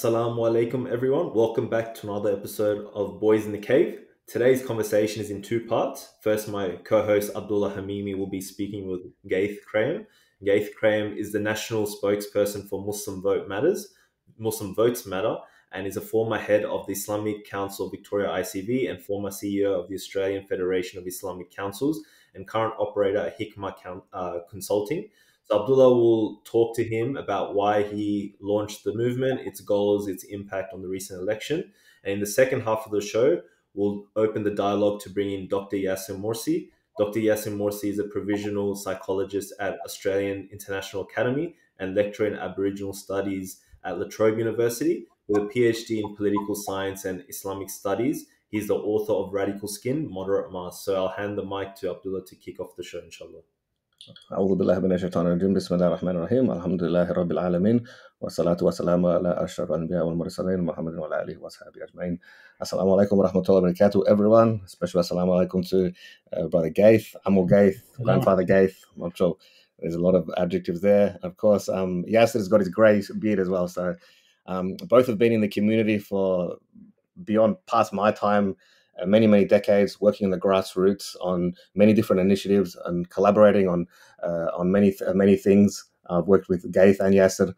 Assalamu alaikum, everyone. Welcome back to another episode of Boys in the Cave. Today's conversation is in two parts. First, my co-host Abdullah Hamimi will be speaking with Ghaith Krayem. Ghaith Krayem is the national spokesperson for Muslim Votes Matter, and is a former head of the Islamic Council Victoria ICV and former CEO of the Australian Federation of Islamic Councils and current operator at Hikmah Consulting. So Abdullah will talk to him about why he launched the movement, its goals, its impact on the recent election. And in the second half of the show, we'll open the dialogue to bring in Dr. Yassir Morsi. Dr. Yassir Morsi is a provisional psychologist at Australian International Academy and lecturer in Aboriginal Studies at La Trobe University. With a PhD in political science and Islamic studies, he's the author of Radical Skin, Moderate Mass. So I'll hand the mic to Abdullah to kick off the show, inshallah. أعوذ بالله من الشيطان الرجيم بسم الله الرحمن الرحيم الحمد لله رب العالمين والصلاة والسلام على أشرف الأنبياء والمرسلين محمد وعلى آله وصحبه أجمعين. Assalamu alaikum wa rahmatullahi wa barakatuh, everyone. Especially assalamu alaikum to Brother Ghaith, Amul Ghaith, Grandfather Ghaith. I'm sure there's a lot of adjectives there. Of course, Yassir has got his grey beard as well. So both have been in the community for beyond past my time. Many decades working in the grassroots on many different initiatives and collaborating on many things. I've worked with Ghaith and Yassir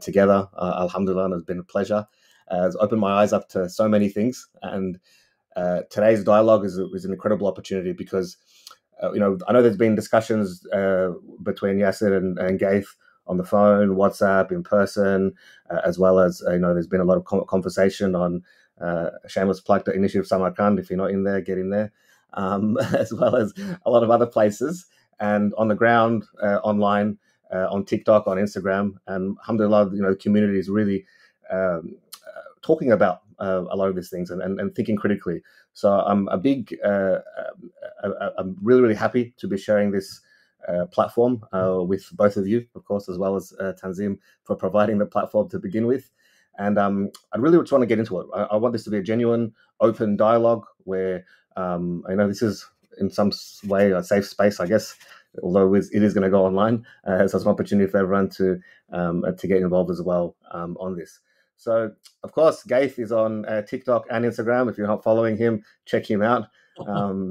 together. Alhamdulillah, and it's been a pleasure. It's opened my eyes up to so many things, and today's dialogue is an incredible opportunity because I know there's been discussions between Yassir and Ghaith on the phone, WhatsApp, in person, as well as there's been a lot of conversation on shameless plug to Initiative Samarkand. If you're not in there, get in there, as well as a lot of other places, and on the ground, online, on TikTok, on Instagram, and alhamdulillah, the community is really talking about a lot of these things and thinking critically. So I'm I'm really happy to be sharing this platform with both of you, of course, as well as Tanzim for providing the platform to begin with. And I really just want to get into it. I want this to be a genuine, open dialogue where I know this is in some way a safe space, I guess, although it is going to go online. So it's an opportunity for everyone to get involved as well on this. So, of course, Ghaith is on TikTok and Instagram. If you're not following him, check him out.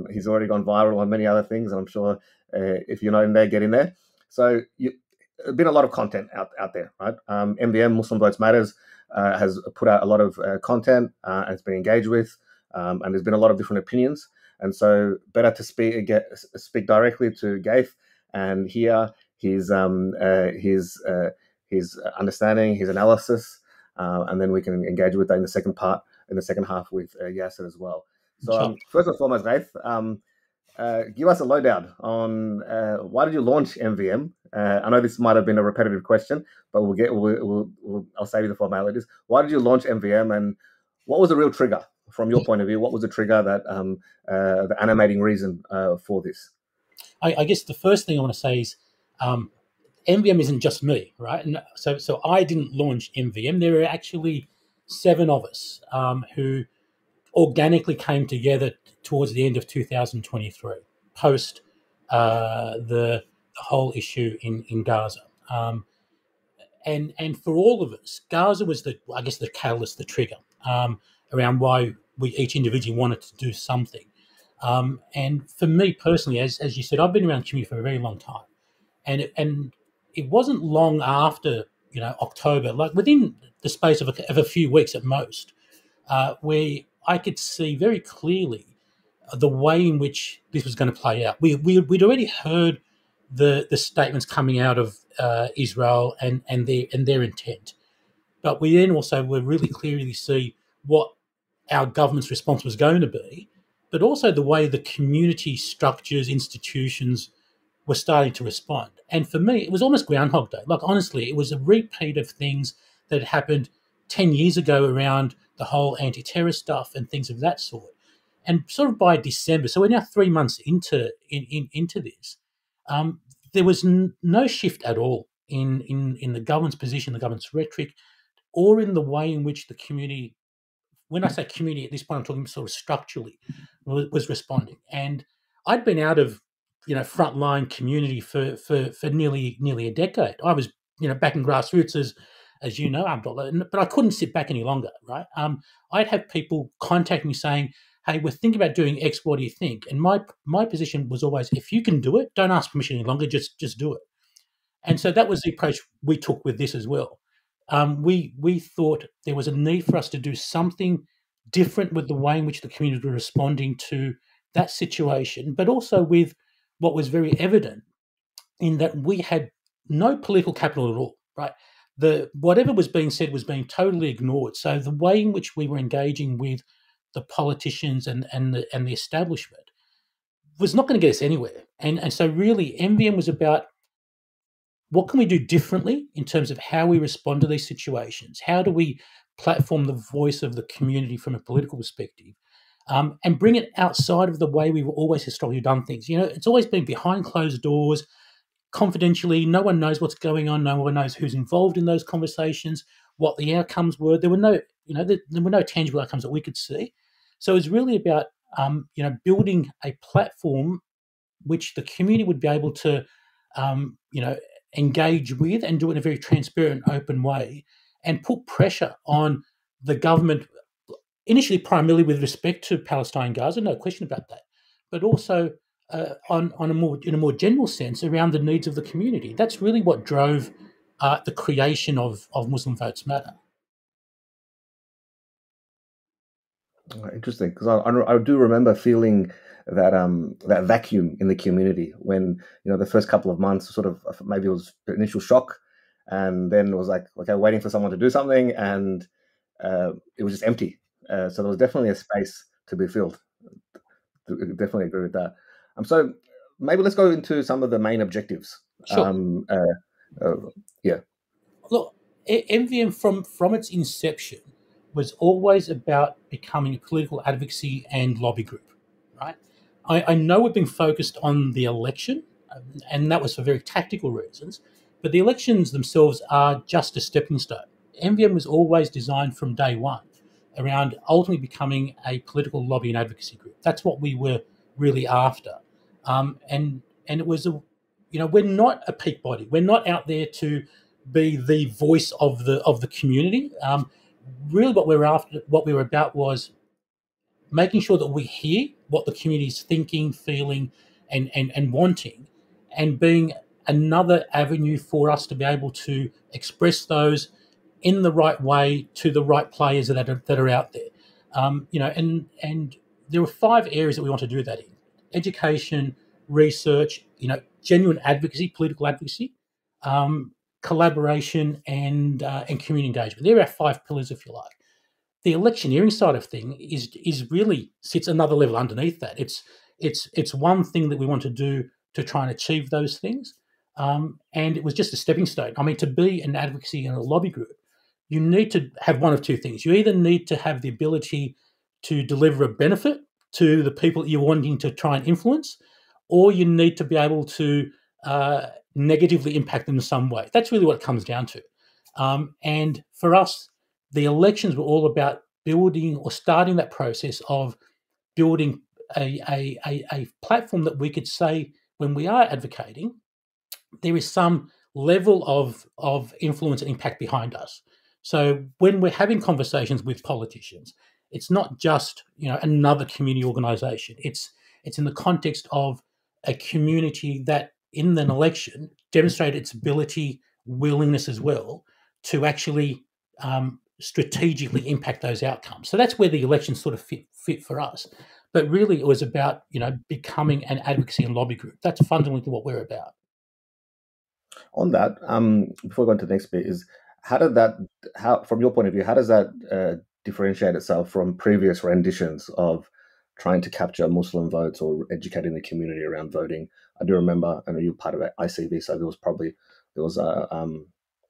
He's already gone viral on many other things, and I'm sure if you're not in there, get in there. So, there's been a lot of content out there, right? MVM, Muslim Votes Matters, has put out a lot of content and it's been engaged with, and there's been a lot of different opinions. And so, better to speak directly to Ghaith and hear his understanding, his analysis. And then we can engage with that in the second half with Yassir as well. So first and foremost, Ghaith, give us a lowdown on why did you launch MVM? I know this might have been a repetitive question, but I'll save you the formalities. Why did you launch MVM, and what was the real trigger from your point of view? What was the trigger that the animating reason for this? I guess the first thing I want to say is MVM isn't just me, right? And so I didn't launch MVM. There are actually 7 of us who organically came together towards the end of 2023, post the whole issue in Gaza. And for all of us, Gaza was the catalyst, the trigger around why we each individually wanted to do something. And for me personally, as you said, I've been around community for a very long time, and it wasn't long after October, like within the space of a few weeks at most, where I could see very clearly the way in which this was going to play out. We'd already heard the statements coming out of Israel and their intent, but we then also were really clearly see what our government's response was going to be, but also the way the community structures, institutions were starting to respond. And for me, it was almost Groundhog Day. Like, honestly, it was a repeat of things that happened 10 years ago around the whole anti-terror stuff and things of that sort. And sort of by December, so we're now 3 months into this, there was no shift at all in the government's position, the government's rhetoric, or in the way in which the community, when I say community at this point, I'm talking sort of structurally, was responding. And I'd been out of frontline community for nearly a decade. I was backing grassroots as you know, Abdullah. But I couldn't sit back any longer, right? I'd have people contact me saying, "Hey, we're thinking about doing X. What do you think?" And my position was always, if you can do it, don't ask permission any longer. Just do it. And so that was the approach we took with this as well. We thought there was a need for us to do something different with the way in which the community were responding to that situation, but also with what was very evident in that we had no political capital at all, right? Whatever was being said was being totally ignored. So the way in which we were engaging with the politicians and the establishment was not going to get us anywhere. And so really MVM was about what can we do differently in terms of how we respond to these situations? How do we platform the voice of the community from a political perspective, and bring it outside of the way we've always historically done things? You know, it's always been behind closed doors, confidentially. No one knows what's going on. No one knows who's involved in those conversations, what the outcomes were. There were no, there were no tangible outcomes that we could see. So it's really about, building a platform which the community would be able to, engage with and do it in a very transparent, open way, and put pressure on the government, initially primarily with respect to Palestine, Gaza, no question about that, but also in a more general sense around the needs of the community. That's really what drove the creation of Muslim Votes Matter. Interesting, because I do remember feeling that that vacuum in the community when the first couple of months, sort of maybe it was initial shock, and then it was like, okay, waiting for someone to do something, and it was just empty. So there was definitely a space to be filled. Definitely agree with that. So maybe let's go into some of the main objectives. Sure. Yeah. Look, MVM from its inception was always about becoming a political advocacy and lobby group, right? I know we've been focused on the election, and that was for very tactical reasons, but the elections themselves are just a stepping stone. MVM was always designed from day one around ultimately becoming a political lobby and advocacy group. That's what we were really after. And it was, we're not a peak body. We're not out there to be the voice of the community. Really what we were about was making sure that we hear what the community is thinking, feeling, and wanting, and being another avenue for us to be able to express those in the right way to the right players that are out there. And there were 5 areas that we want to do that in: education, research, genuine advocacy, political advocacy, collaboration, and community engagement. They're our 5 pillars, if you like. The electioneering side of thing is really sits another level underneath that. It's one thing that we want to do to try and achieve those things, and it was just a stepping stone. I mean, to be an advocacy and a lobby group, you need to have one of 2 things. You either need to have the ability to deliver a benefit to the people that you're wanting to try and influence, or you need to be able to negatively impact them in some way. That's really what it comes down to. And for us, the elections were all about building or starting that process of building a platform that we could say, when we are advocating, there is some level of influence and impact behind us. So when we're having conversations with politicians, it's not just another community organisation. It's in the context of a community that, in an election, demonstrated its ability, willingness as well, to actually strategically impact those outcomes. So that's where the elections sort of fit for us. But really, it was about becoming an advocacy and lobby group. That's fundamentally what we're about. On that, before we go into the next bit, is how from your point of view, how does that differentiate itself from previous renditions of trying to capture Muslim votes or educating the community around voting? I do remember, I know you're part of ICV, so there was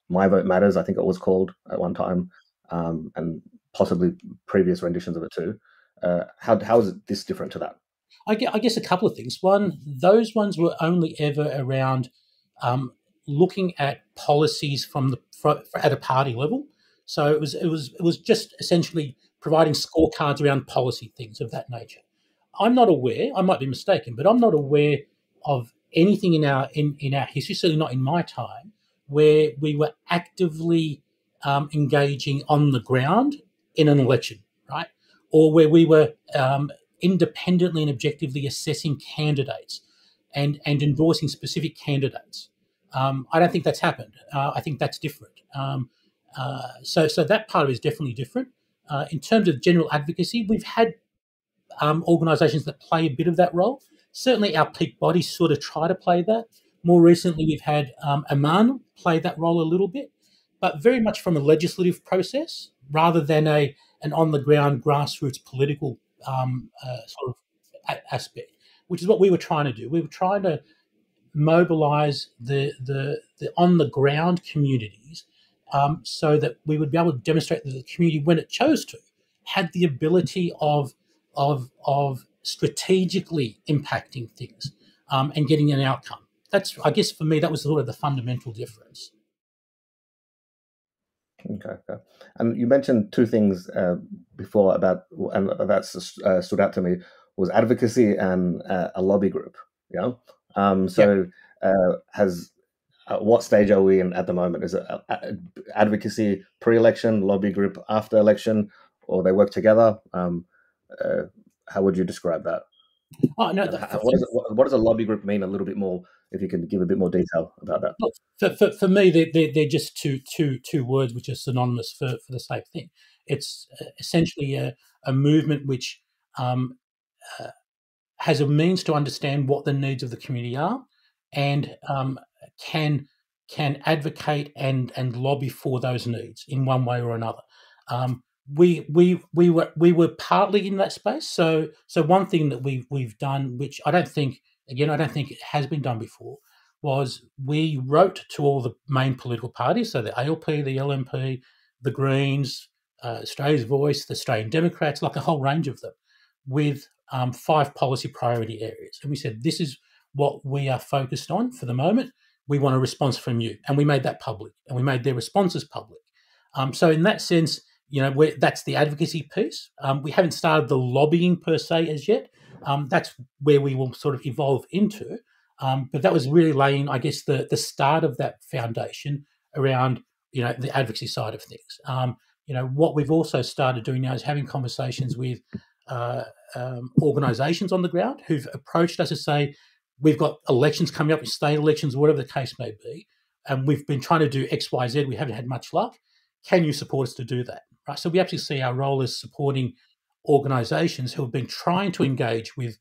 My Vote Matters, I think it was called at one time, and possibly previous renditions of it too. How is this different to that? I guess a couple of things. One, those ones were only ever around looking at policies at a party level. So it was just essentially providing scorecards around policy things of that nature. I'm not aware, I might be mistaken, but I'm not aware of anything in our history, certainly not in my time, where we were actively engaging on the ground in an election, right? Or where we were independently and objectively assessing candidates and endorsing specific candidates. I don't think that's happened. I think that's different. So that part of it is definitely different. In terms of general advocacy, we've had organisations that play a bit of that role. Certainly our peak bodies sort of try to play that. More recently, we've had Amman play that role a little bit, but very much from a legislative process rather than an on-the-ground grassroots political sort of aspect, which is what we were trying to do. We were trying to mobilise the on-the-ground communities so that we would be able to demonstrate that the community, when it chose to, had the ability of strategically impacting things and getting an outcome. That's, I guess, for me, that was sort of the fundamental difference. Okay. And you mentioned two things before about, and that stood out to me, was advocacy and a lobby group. Yeah. What stage are we in at the moment? Is it advocacy pre-election, lobby group after election, or they work together? How would you describe that? Oh no! What does a lobby group mean? A little bit more, if you can give a bit more detail about that. Look, for me, they're just two words which are synonymous for the same thing. It's essentially a movement which has a means to understand what the needs of the community are, and can advocate and lobby for those needs in one way or another. We were partly in that space. So one thing that we've done, which I don't think it has been done before, was we wrote to all the main political parties, so the ALP, the LNP, the Greens, Australia's Voice, the Australian Democrats, like a whole range of them, with 5 policy priority areas. And we said, this is what we are focused on for the moment. We want a response from you. And we made that public, and we made their responses public. So in that sense, that's the advocacy piece. We haven't started the lobbying per se as yet. That's where we will sort of evolve into. But that was really laying, I guess, the start of that foundation around, the advocacy side of things. What we've also started doing now is having conversations with organisations on the ground who've approached us to say, we've got elections coming up, state elections, whatever the case may be, and we've been trying to do X, Y, Z. We haven't had much luck. Can you support us to do that? Right. So we actually see our role as supporting organisations who have been trying to engage with,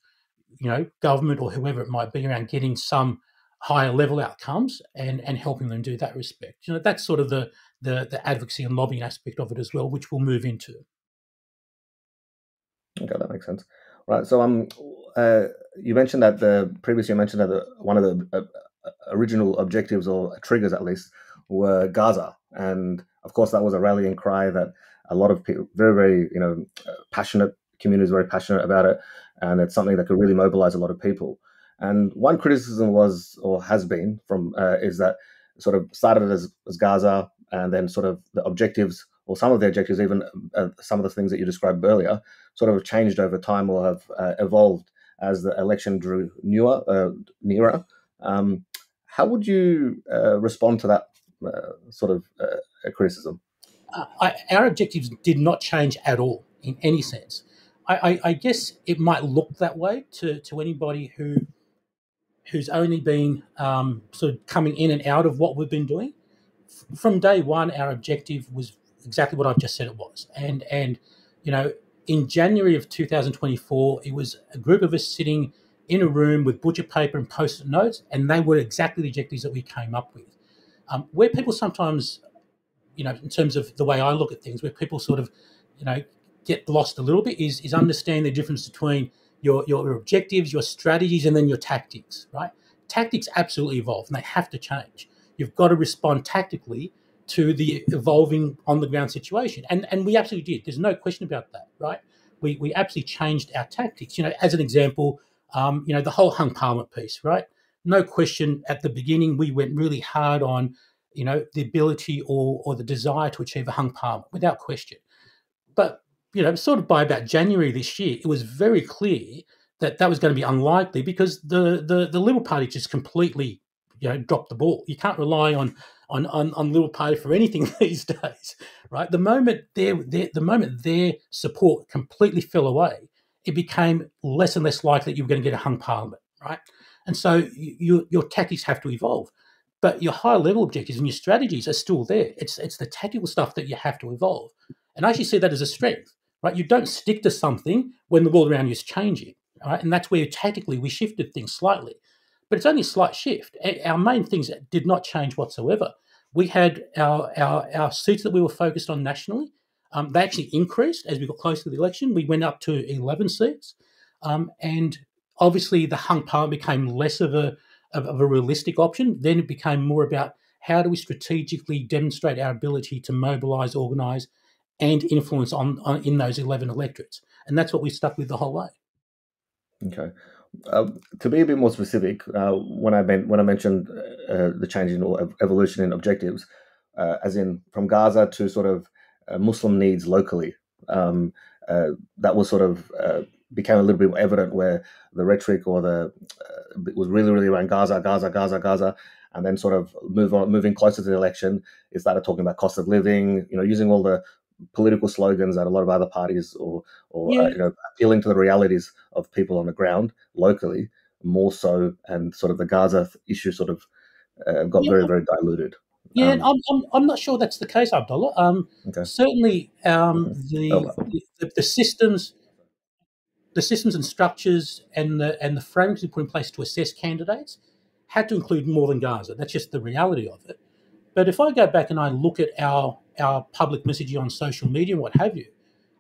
government or whoever it might be around getting some higher level outcomes and helping them do that respect. That's sort of the advocacy and lobbying aspect of it as well, which we'll move into. Okay, that makes sense. Right. So you mentioned that previously one of the original objectives, or triggers at least, were Gaza, and of course that was a rallying cry that a lot of people, very, very, passionate communities, very passionate about it, and it's something that could really mobilize a lot of people. And one criticism was, or has been, is that it sort of started as Gaza, and then sort of the objectives, or some of the objectives, even some of the things that you described earlier, sort of changed over time or have evolved as the election drew nearer. How would you respond to that sort of criticism? Our objectives did not change at all in any sense. I guess it might look that way to anybody who's only been sort of coming in and out of what we've been doing. From day one, our objective was exactly what I've just said it was. And in January of 2024, it was a group of us sitting in a room with butcher paper and post-it notes, and they were exactly the objectives that we came up with. Where people sometimes, in terms of the way I look at things, where people sort of, get lost a little bit is understand the difference between your objectives, your strategies, and then your tactics, right? Tactics absolutely evolve, and they have to change. You've got to respond tactically to the evolving on-the-ground situation. And we absolutely did. There's no question about that, right? We absolutely changed our tactics. As an example, the whole hung parliament piece, right? No question, at the beginning, we went really hard on, the ability or the desire to achieve a hung parliament, without question. But, sort of by about January this year, it was very clear that was going to be unlikely because the Liberal Party just completely, dropped the ball. You can't rely on on Little Party for anything these days, right? The moment their support completely fell away, it became less and less likely that you were going to get a hung parliament, right? And so your tactics have to evolve, but your high level objectives and your strategies are still there. It's the tactical stuff that you have to evolve, and I actually see that as a strength, right? You don't stick to something when the world around you is changing, right? And that's where tactically we shifted things slightly, but it's only a slight shift. Our main things did not change whatsoever. We had our seats that we were focused on nationally. They actually increased as we got closer to the election. We went up to 11 seats, and obviously the hung parliament became less of a realistic option. Then it became more about how do we strategically demonstrate our ability to mobilise, organise, and influence on in those 11 electorates, and that's what we stuck with the whole way. Okay. To be a bit more specific, when I mentioned the change in or evolution in objectives, as in from Gaza to sort of Muslim needs locally, that was sort of became a little bit more evident, where the rhetoric or it was really around Gaza, and then sort of moving closer to the election, it started talking about cost of living, using all the political slogans that a lot of other parties or appealing to the realities of people on the ground locally more so, and sort of the Gaza issue sort of got very diluted. Yeah, and I'm not sure that's the case, Abdullah. Okay. Certainly, the systems and structures and the frameworks we put in place to assess candidates had to include more than Gaza. That's just the reality of it. But if I go back and I look at our public messaging on social media and what have you,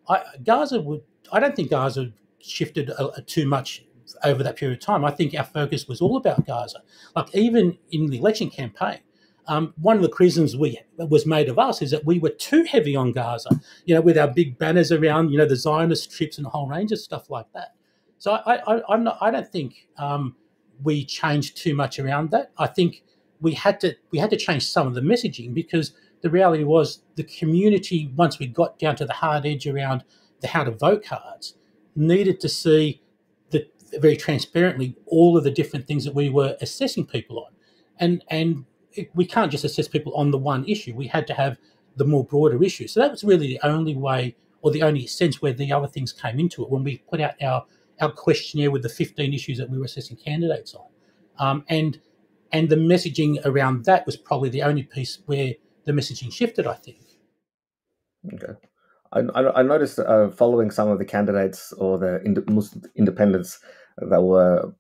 I don't think Gaza shifted too much over that period of time. I think our focus was all about Gaza. Like even in the election campaign, one of the criticisms was made of us is that we were too heavy on Gaza, with our big banners around, the Zionist trips and a whole range of stuff like that. So I don't think we changed too much around that. I think we had to change some of the messaging, because the reality was the community, once we got down to the hard edge around the how to vote cards, needed to see that very transparently all of the different things that we were assessing people on, and we can't just assess people on the one issue. We had to have the more broader issue. So that was really the only way, or the only sense where the other things came into it, when we put out our questionnaire with the 15 issues that we were assessing candidates on, and the messaging around that was probably the only piece where the messaging shifted, I think. Okay. I noticed following some of the candidates or the Muslim independents that were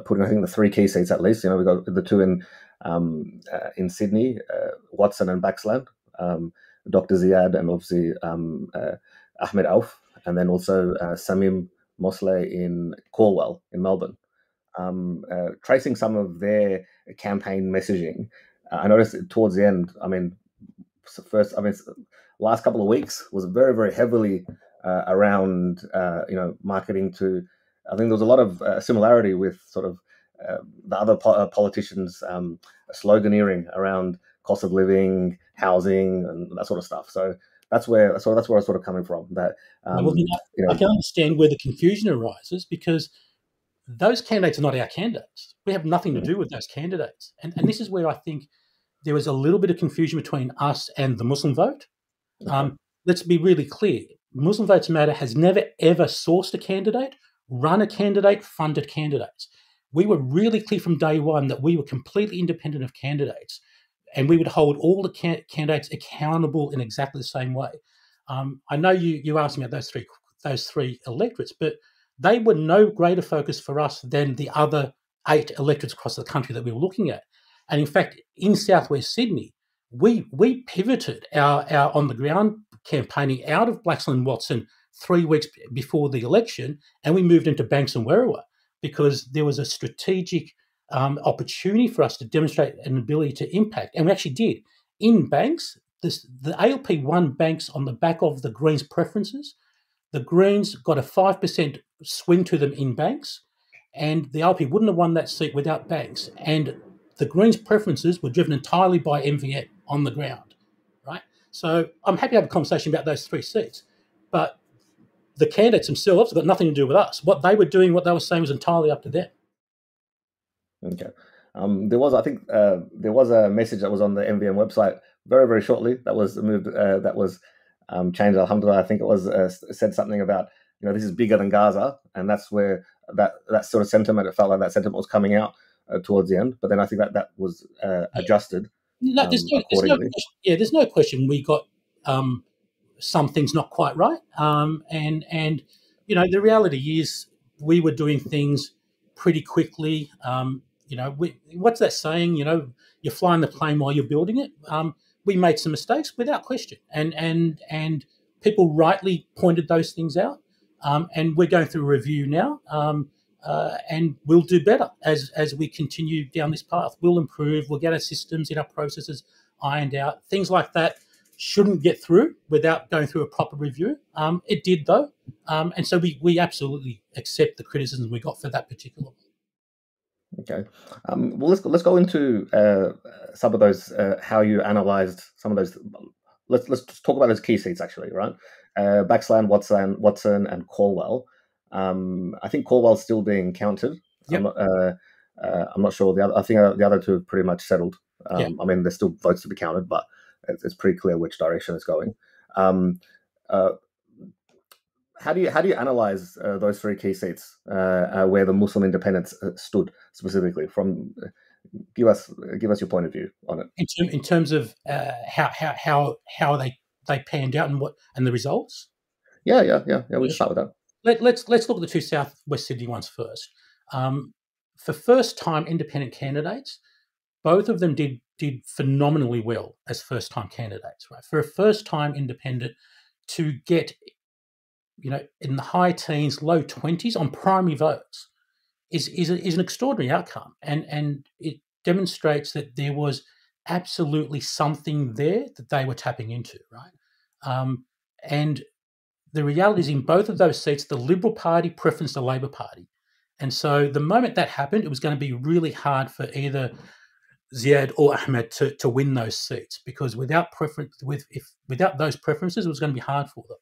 putting, I think, the 3 key seats at least. We got the 2 in Sydney, Watson and Baxland, Dr. Ziad, and obviously Ahmed Auf, and then also Samim Mosleh in Cornwall in Melbourne. Tracing some of their campaign messaging, I noticed towards the end. Last couple of weeks was very, very heavily around marketing to. I think there was a lot of similarity with sort of the other politicians sloganeering around cost of living, housing, and that sort of stuff. So that's where I was sort of coming from. That I can understand where the confusion arises, because those candidates are not our candidates. We have nothing to do with those candidates. And this is where I think there was a little bit of confusion between us and the Muslim vote. Okay. Let's be really clear. Muslim Votes Matter has never, ever sourced a candidate, run a candidate, funded candidates. We were really clear from day one that we were completely independent of candidates, and we would hold all the candidates accountable in exactly the same way. I know you asked me about those three electorates, but they were no greater focus for us than the other 8 electorates across the country that we were looking at. And in fact, in southwest Sydney, we pivoted our on the ground campaigning out of Blaxland and Watson 3 weeks before the election, and we moved into Banks and Werriwa, because there was a strategic opportunity for us to demonstrate an ability to impact, and we actually did. In Banks, the ALP won Banks on the back of the Greens' preferences. The Greens got a 5% swing to them in Banks, and the ALP wouldn't have won that seat without Banks. And the Greens' preferences were driven entirely by MVM on the ground, right? So I'm happy to have a conversation about those 3 seats, but the candidates themselves have got nothing to do with us. What they were doing, what they were saying, was entirely up to them. Okay. There was, I think, there was a message that was on the MVM website very, very shortly that was moved, that was changed. Alhamdulillah, I think it was said something about, this is bigger than Gaza, and that's where that sort of sentiment, it felt like that sentiment was coming out towards the end. But then I think that was adjusted accordingly. There's no question we got some things not quite right, and the reality is we were doing things pretty quickly. What's that saying? You're flying the plane while you're building it. We made some mistakes without question, and people rightly pointed those things out. And we're going through a review now, and we'll do better as we continue down this path. We'll improve. We'll get our systems and our processes ironed out. Things like that shouldn't get through without going through a proper review. It did, though, and so we absolutely accept the criticisms we got for that particular one. Okay. Well, let's go into some of those, how you analysed some of those. Let's talk about those key seats, actually, right? Baxland, Watson, and Caldwell. I think Caldwell's still being counted. Yep. I'm not sure. I think the other two are pretty much settled. I mean, there's still votes to be counted, but it's pretty clear which direction it's going. How do you analyse those three key seats where the Muslim independents stood specifically? Give us your point of view on it. In terms of how they panned out and the results. Yeah. We can start with that. Let's look at the two South West Sydney ones first. For first time independent candidates, both of them did phenomenally well as first time candidates. Right, for a first time independent to get in the high teens, low 20s on primary votes is an extraordinary outcome, and it demonstrates that there was absolutely something there that they were tapping into, right? And the reality is, in both of those seats, the Liberal Party preferenced the Labor Party, and so the moment that happened, it was going to be really hard for either Ziad or Ahmed to win those seats, because without those preferences, it was going to be hard for them.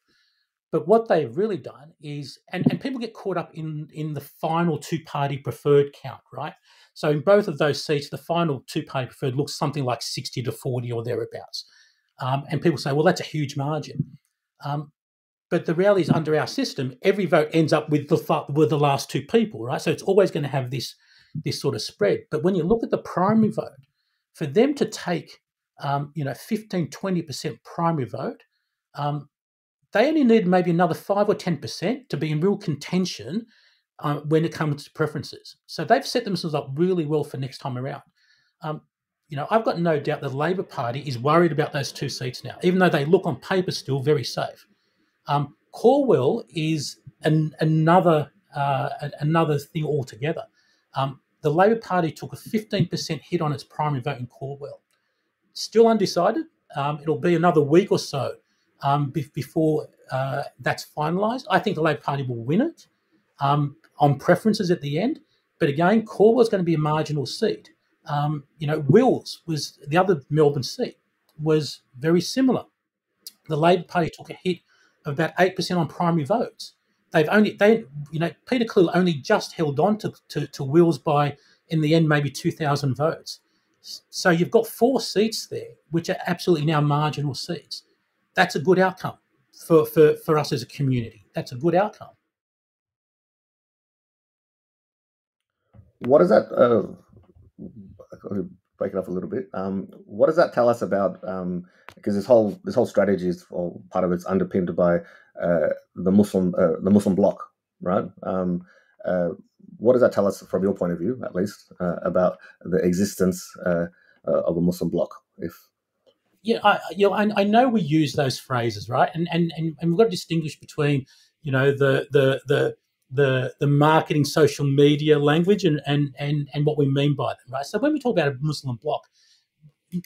But what they've really done is, and people get caught up in the final two-party preferred count, right? So in both of those seats, the final two-party preferred looks something like 60-40 or thereabouts. And people say, well, that's a huge margin. But the reality is, under our system, every vote ends up with the last two people, right? So it's always going to have this sort of spread. But when you look at the primary vote, for them to take 15-20% primary vote, they only need maybe another 5 or 10% to be in real contention when it comes to preferences. So they've set themselves up really well for next time around. I've got no doubt the Labor Party is worried about those two seats now, even though they look on paper still very safe. Caldwell is another thing altogether. The Labor Party took a 15% hit on its primary vote in Caldwell. Still undecided. It'll be another week or so before that's finalised. I think the Labor Party will win it on preferences at the end. But again, Caldwell's going to be a marginal seat. Wills was the other Melbourne seat, was very similar. The Labor Party took a hit of about 8% on primary votes. Peter Cleland only just held on to Wills by, in the end, maybe 2,000 votes. So you've got 4 seats there, which are absolutely now marginal seats. That's a good outcome for us as a community. That's a good outcome. What does that break it up a little bit? What does that tell us about? Because this whole strategy is, or part of it's underpinned by the Muslim bloc, right? What does that tell us, from your point of view, at least, about the existence of a Muslim bloc? I know we use those phrases, right? And we've got to distinguish between, the marketing social media language and what we mean by them, right? So when we talk about a Muslim bloc,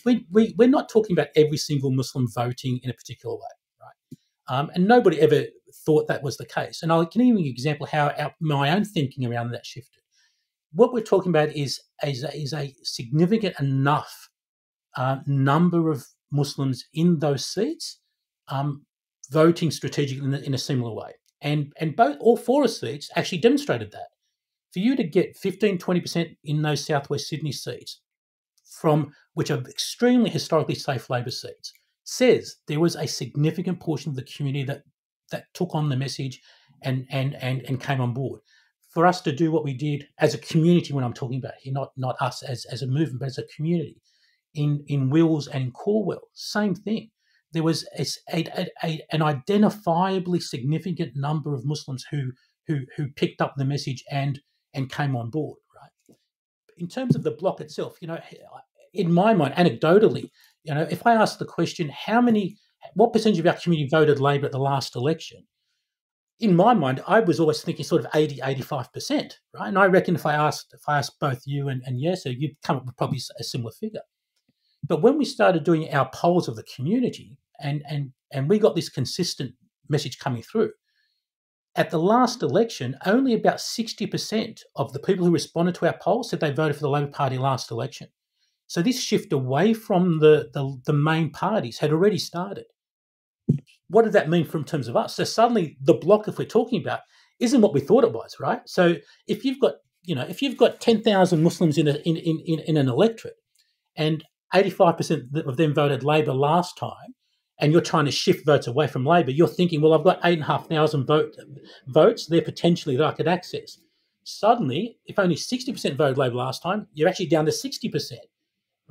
we're not talking about every single Muslim voting in a particular way, right? And nobody ever thought that was the case. And I'll give you an example how my own thinking around that shifted. What we're talking about is a significant enough number of Muslims in those seats voting strategically in a similar way. And all 4 seats actually demonstrated that. For you to get 15, 20% in those Southwest Sydney seats, from which are extremely historically safe Labor seats, says there was a significant portion of the community that took on the message and came on board. For us to do what we did as a community, when I'm talking about here, not us as a movement, but as a community, in Wills and in Corwell, same thing. There was an identifiably significant number of Muslims who picked up the message and came on board. Right. In terms of the bloc itself, in my mind, anecdotally, if I ask the question, what percentage of our community voted Labor at the last election? In my mind, I was always thinking sort of 80, 85%, right? And I reckon if I asked both you and Yassir, you'd come up with probably a similar figure. But when we started doing our polls of the community and we got this consistent message coming through, at the last election, only about 60% of the people who responded to our polls said they voted for the Labor Party last election. So this shift away from the main parties had already started. What did that mean in terms of us? So suddenly the bloc, if we're talking about, isn't what we thought it was, right? So if you've got 10,000 Muslims in an electorate, and 85% of them voted Labor last time, and you're trying to shift votes away from Labor, you're thinking, well, I've got 8,500 votes there potentially that I could access. Suddenly, if only 60% voted Labor last time, you're actually down to 60%,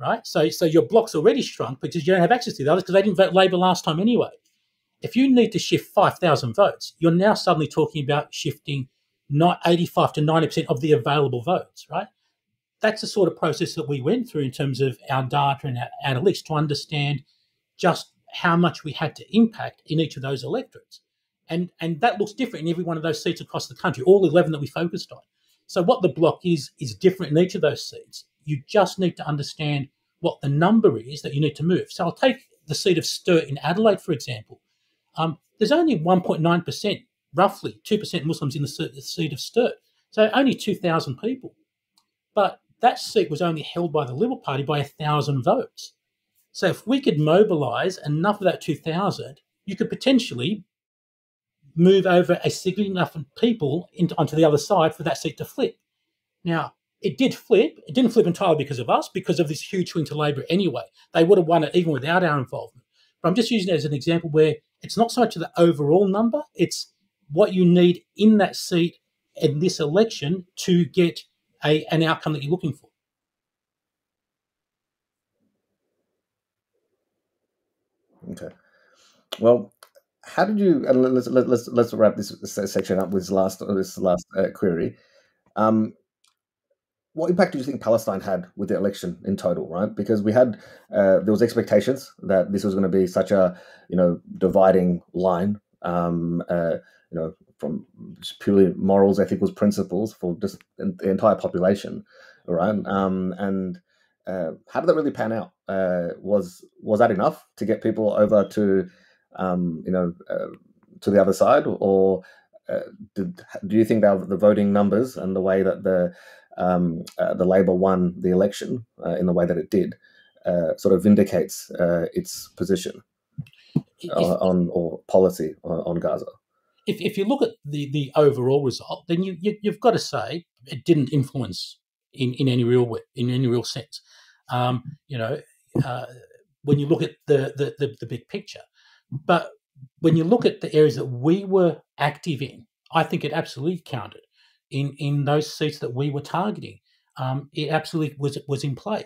right? So your block's already shrunk because you don't have access to the others because they didn't vote Labor last time anyway. If you need to shift 5,000 votes, you're now suddenly talking about shifting not 85 to 90% of the available votes, right? That's the sort of process that we went through in terms of our data and our analytics to understand just how much we had to impact in each of those electorates. And that looks different in every one of those seats across the country, all 11 that we focused on. So what the block is different in each of those seats. You just need to understand what the number is that you need to move. So I'll take the seat of Sturt in Adelaide, for example. There's only 1.9%, roughly 2% Muslims in the seat of Sturt. So only 2,000 people. But that seat was only held by the Liberal Party by 1,000 votes. So if we could mobilise enough of that 2,000, you could potentially move over a significant enough people onto the other side for that seat to flip. Now, it did flip. It didn't flip entirely because of us, because of this huge swing to Labor anyway. They would have won it even without our involvement. But I'm just using it as an example where it's not so much the overall number, it's what you need in that seat in this election to get an outcome that you're looking for. Okay. Well, how did you? And let's wrap this section up with this last query. What impact do you think Palestine had with the election in total? Right, because we had there was expectations that this was going to be such a dividing line. From purely morals, ethicals, principles for just the entire population, right? And how did that really pan out? Was that enough to get people over to to the other side, or do you think that the voting numbers and the way that the Labor won the election in the way that it did sort of vindicates its position or policy on Gaza? If you look at the overall result, then you've got to say it didn't influence in any real way, in any real sense. When you look at the big picture, but when you look at the areas that we were active in, I think it absolutely counted in those seats that we were targeting. It absolutely was in play.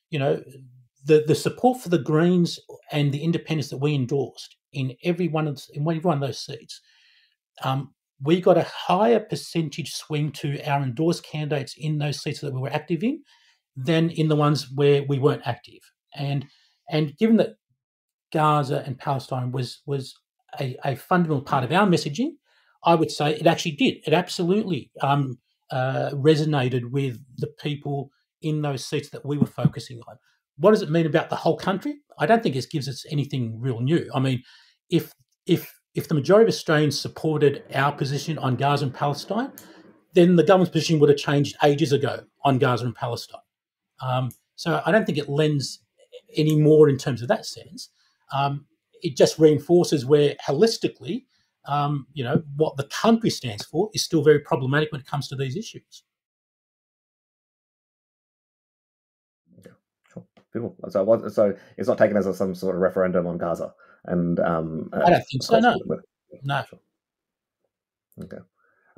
The support for the Greens and the independents that we endorsed in every one of those seats. We got a higher percentage swing to our endorsed candidates in those seats that we were active in than in the ones where we weren't active. And given that Gaza and Palestine was a fundamental part of our messaging, I would say it actually did. It absolutely resonated with the people in those seats that we were focusing on. What does it mean about the whole country? I don't think it gives us anything real new. I mean, if the majority of Australians supported our position on Gaza and Palestine, then the government's position would have changed ages ago on Gaza and Palestine. So I don't think it lends any more in terms of that sense. It just reinforces where holistically, what the country stands for is still very problematic when it comes to these issues. people. So it's not taken as some sort of referendum on Gaza. And I don't think so. No. No. Sure. Okay.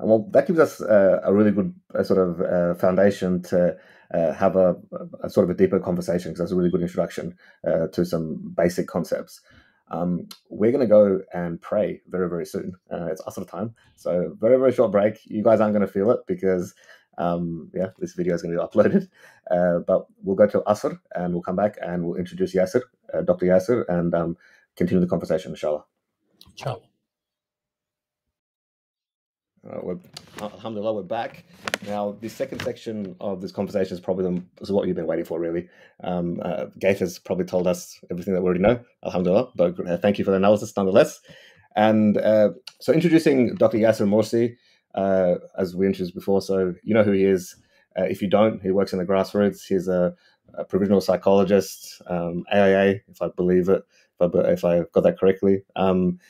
Well, that gives us a really good sort of foundation to have a sort of a deeper conversation, because that's a really good introduction to some basic concepts. We're going to go and pray very, very soon. It's Asr time. So very, very short break. You guys aren't going to feel it because, this video is going to be uploaded. But we'll go to Asr and we'll come back and we'll introduce Yassir, Dr. Yassir, and continue the conversation, inshallah. Inshallah. Alhamdulillah, we're back. Now, the second section of this conversation is probably is what you've been waiting for, really. Ghaith has probably told us everything that we already know, alhamdulillah, but thank you for the analysis nonetheless. And so introducing Dr. Yassir Morsi, as we introduced before, so you know who he is. If you don't, he works in the grassroots. He's a provisional psychologist, AIA, if I believe it, if I got that correctly. And,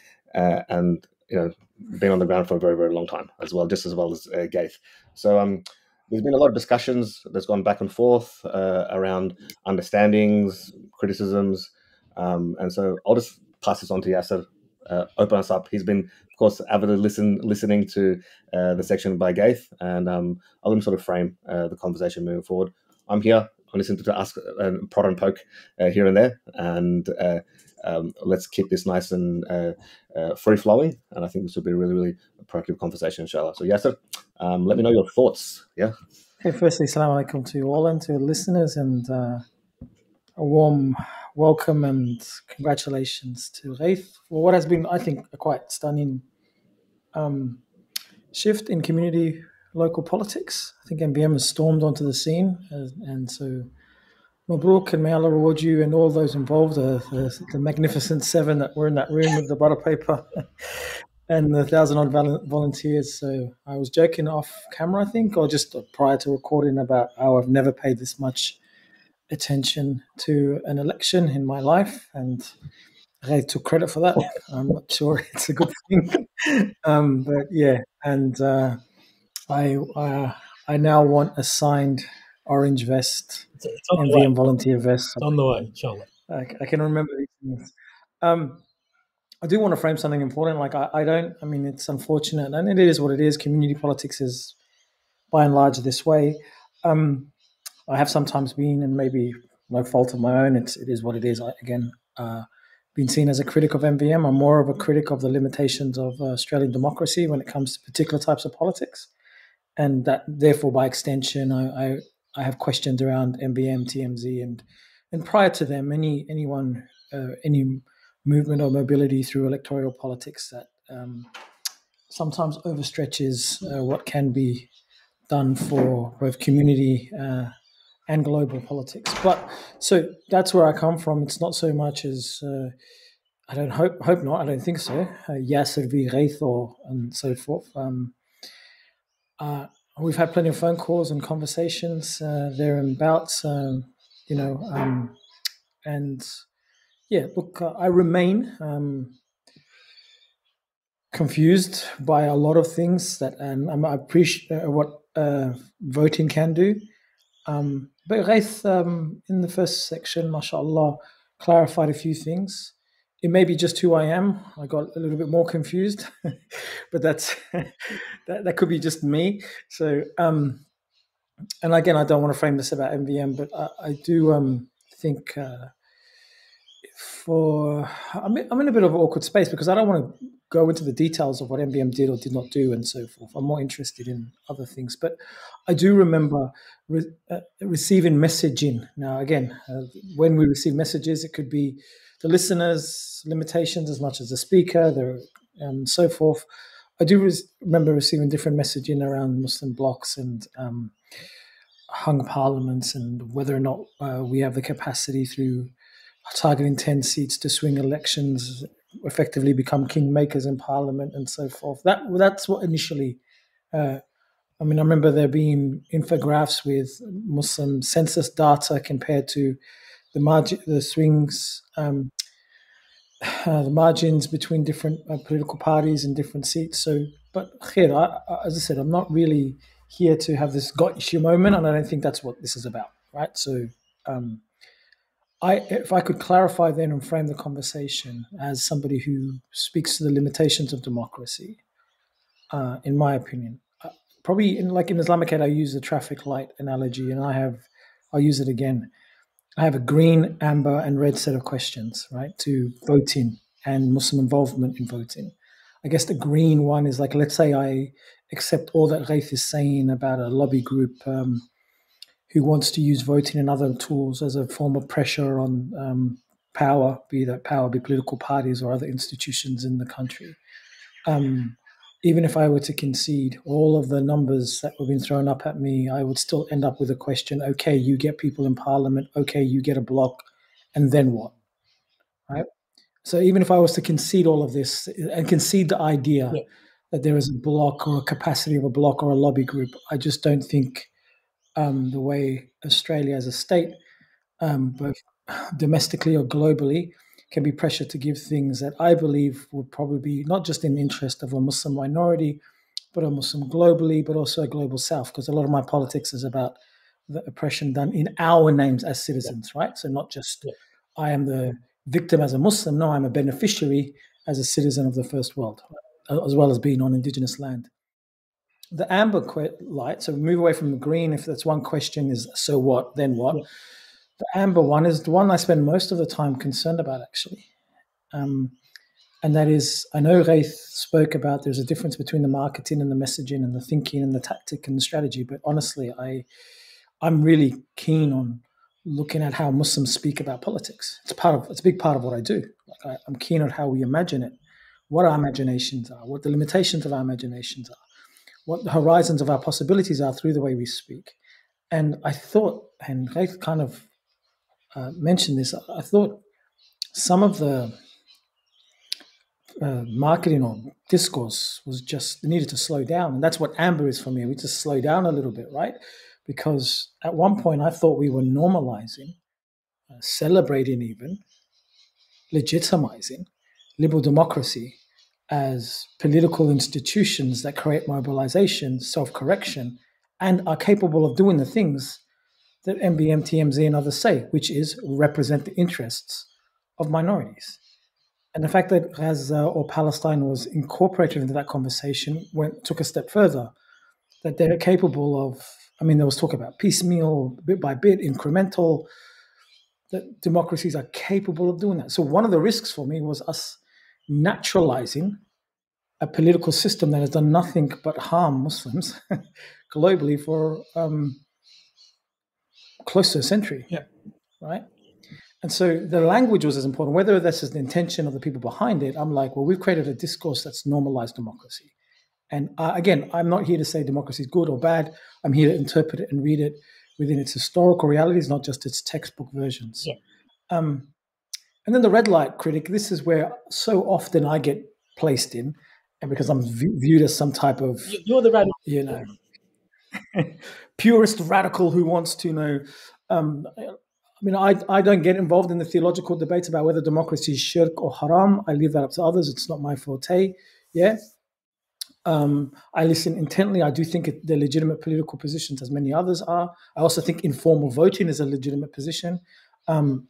you know, been on the ground for a very, very long time as well as Ghaith. So there's been a lot of discussions that's gone back and forth around understandings, criticisms, and so I'll just pass this on to Yassir, open us up. He's been, of course, avidly listening to the section by Ghaith, and I'll let him sort of frame the conversation moving forward. I'm here. I'm listening to ask and prod and poke here and there, and let's keep this nice and free flowing. And I think this will be a really, really productive conversation, inshallah. So Yassir, let me know your thoughts. Yeah. Okay, firstly, assalamu alaikum to you all and to the listeners, and a warm welcome and congratulations to Ghaith for what has been, I think, a quite stunning shift in community local politics. I think MVM has stormed onto the scene, and so Mabruk, and may Allah reward you and all those involved, the magnificent 7 that were in that room with the butter paper and the 1,000-odd volunteers. So I was joking off camera, I think, or just prior to recording, about how I've never paid this much attention to an election in my life, and I took credit for that. I'm not sure it's a good thing. But yeah, and I now want a signed orange vest, MVM volunteer vest. It's on the way, inshallah. I can remember these things. I do want to frame something important. Like I mean, it's unfortunate, and it is what it is. Community politics is, by and large, this way. I have sometimes been, and maybe no fault of my own, it is what it is. Been seen as a critic of MVM. I'm more of a critic of the limitations of Australian democracy when it comes to particular types of politics, and that, therefore, by extension, I have questions around MVM, TMZ, and prior to them, any movement or mobility through electoral politics that sometimes overstretches what can be done for both community and global politics. But so that's where I come from. It's not so much as I don't hope not. I don't think so. Yassir v. Ghaith and so forth. We've had plenty of phone calls and conversations there and abouts, and yeah, look, I remain confused by a lot of things and I appreciate what voting can do. But Ghaith, in the first section, mashallah, clarified a few things. It may be just who I am. I got a little bit more confused, but that's that could be just me. So, and again, I don't want to frame this about MVM, but I do think I'm in a bit of an awkward space because I don't want to go into the details of what MVM did or did not do and so forth. I'm more interested in other things. But I do remember receiving messaging. Now, again, when we receive messages, it could be the listeners' limitations as much as the speaker, and so forth. I do remember receiving different messaging around Muslim blocs and hung parliaments and whether or not we have the capacity through targeting 10 seats to swing elections, effectively become kingmakers in parliament and so forth. That's what initially, I remember there being infographics with Muslim census data compared to the swings, the margins between different political parties and different seats. So, but as I said, I'm not really here to have this got issue moment, and I don't think that's what this is about, right? So, if I could clarify then and frame the conversation as somebody who speaks to the limitations of democracy, in my opinion, probably in Islamic Aid, I use the traffic light analogy, and I'll use it again. I have a green, amber, and red set of questions, right, to voting and Muslim involvement in voting. I guess the green one is like, let's say I accept all that Ghaith is saying about a lobby group who wants to use voting and other tools as a form of pressure on power, be political parties or other institutions in the country. Even if I were to concede all of the numbers that were being thrown up at me, I would still end up with a question, okay, you get people in parliament, okay, you get a bloc, and then what? Right? So even if I was to concede all of this and concede the idea that there is a bloc or a capacity of a bloc or a lobby group, I just don't think the way Australia as a state, both domestically or globally, can be pressured to give things that I believe would probably be not just in the interest of a Muslim minority, but a Muslim globally, but also a global South, because a lot of my politics is about the oppression done in our names as citizens, right? So not just I am the victim as a Muslim, no, I'm a beneficiary as a citizen of the first world, as well as being on indigenous land. The amber light, so move away from the green, if that's one question is, so what, then what? The amber one is the one I spend most of the time concerned about, actually. And that is, I know Ghaith spoke about there's a difference between the marketing and the messaging and the thinking and the tactic and the strategy, but honestly, I'm really keen on looking at how Muslims speak about politics. It's a big part of what I do. Like I'm keen on how we imagine it, what our imaginations are, what the limitations of our imaginations are, what the horizons of our possibilities are through the way we speak. And I thought, and Ghaith kind of mentioned this, I thought some of the marketing or discourse was just needed to slow down. And that's what amber is for me. We just slow down a little bit, right? Because at one point I thought we were normalising, celebrating even, legitimizing liberal democracy as political institutions that create mobilisation, self-correction, and are capable of doing the things that MVM, TMZ, and others say, which is represent the interests of minorities. And the fact that Gaza or Palestine was incorporated into that conversation took a step further, that they're capable of, there was talk about piecemeal, bit by bit, incremental, that democracies are capable of doing that. So one of the risks for me was us naturalizing a political system that has done nothing but harm Muslims globally for close to a century, right? And so the language was as important, whether this is the intention of the people behind it. I'm like, well, we've created a discourse that's normalized democracy. And again, I'm not here to say democracy is good or bad. I'm here to interpret it and read it within its historical realities, not just its textbook versions. And then the red light critic, this is where so often I get placed in, and because I'm viewed as some type of... You're the radical. Purist radical who wants to I don't get involved in the theological debates about whether democracy is shirk or haram. I leave that up to others. It's not my forte. I listen intently. I do think they're legitimate political positions, as many others are. I also think informal voting is a legitimate position.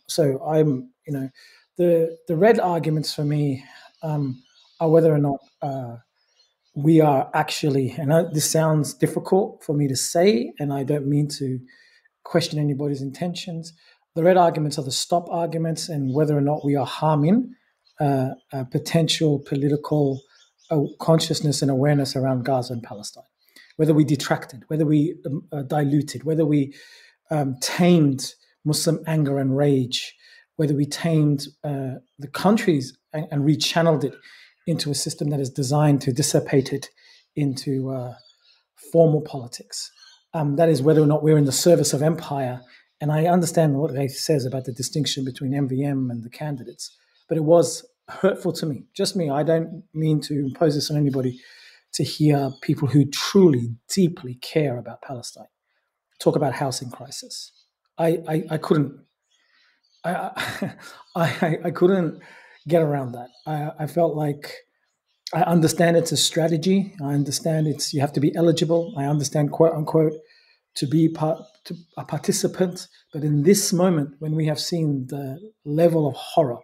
So I'm, the red arguments for me are whether or not we are actually, and this sounds difficult for me to say, and I don't mean to question anybody's intentions. The red arguments are the stop arguments, and whether or not we are harming potential political consciousness and awareness around Gaza and Palestine. Whether we detracted, whether we diluted, whether we tamed Muslim anger and rage, whether we tamed the countries and rechanneled it into a system that is designed to dissipate it into formal politics. That is whether or not we're in the service of empire. And I understand what Ghaith says about the distinction between MVM and the candidates, but it was hurtful to me, just me. I don't mean to impose this on anybody, to hear people who truly, deeply care about Palestine talk about housing crisis. I couldn't get around that. I felt like I understand it's a strategy. I understand you have to be eligible. I understand, quote unquote, to be a participant. But in this moment, when we have seen the level of horror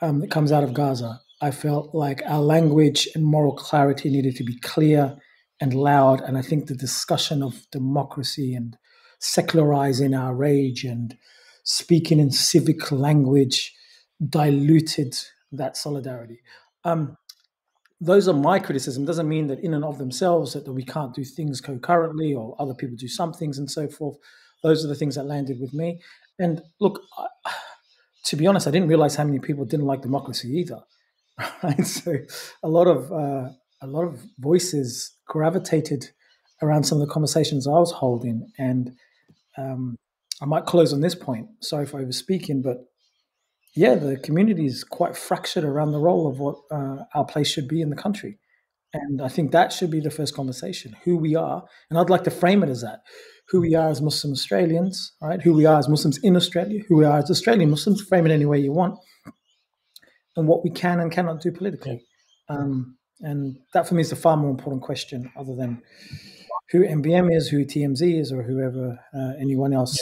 that comes out of Gaza, I felt like our language and moral clarity needed to be clear and loud. And I think the discussion of democracy and secularizing our rage and speaking in civic language diluted that solidarity. Those are my criticism. Doesn't mean that in and of themselves that we can't do things concurrently or other people do some things and so forth. Those are the things that landed with me. And look, to be honest, I didn't realize how many people didn't like democracy either. Right? So a lot of voices gravitated around some of the conversations I was holding. And I might close on this point. Sorry for overspeaking, but yeah, the community is quite fractured around the role of what our place should be in the country. And I think that should be the first conversation, who we are. And I'd like to frame it as that, who we are as Muslim Australians, right? Who we are as Muslims in Australia, who we are as Australian Muslims, frame it any way you want, and what we can and cannot do politically. And that for me is the far more important question, other than who MVM is, who TMZ is, or whoever anyone else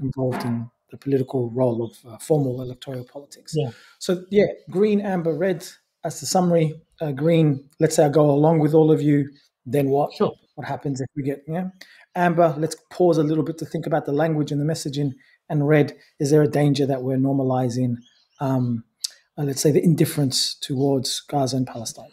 involved in the political role of formal electoral politics. So green, amber, red, that's the summary. Green, let's say I go along with all of you, then what? Sure. What happens if we get, amber, let's pause a little bit to think about the language and the messaging. And red, is there a danger that we're normalising, let's say, the indifference towards Gaza and Palestine?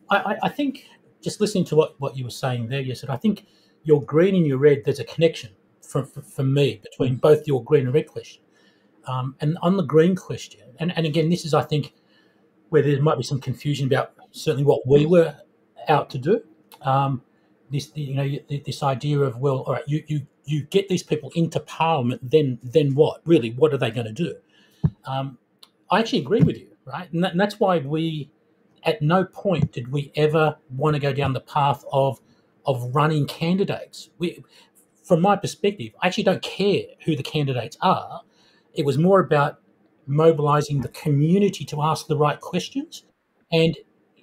I think, just listening to what you were saying there, Yassir, I think your green and your red, there's a connection for me between both your green and red question. And on the green question, and again, this is, I think, where there might be some confusion about certainly what we were out to do. This idea of, well, all right, you get these people into Parliament, then what? Really, what are they going to do? I actually agree with you, right? And that's why we, at no point did we ever want to go down the path of running candidates. From my perspective, I actually don't care who the candidates are. It was more about mobilising the community to ask the right questions, and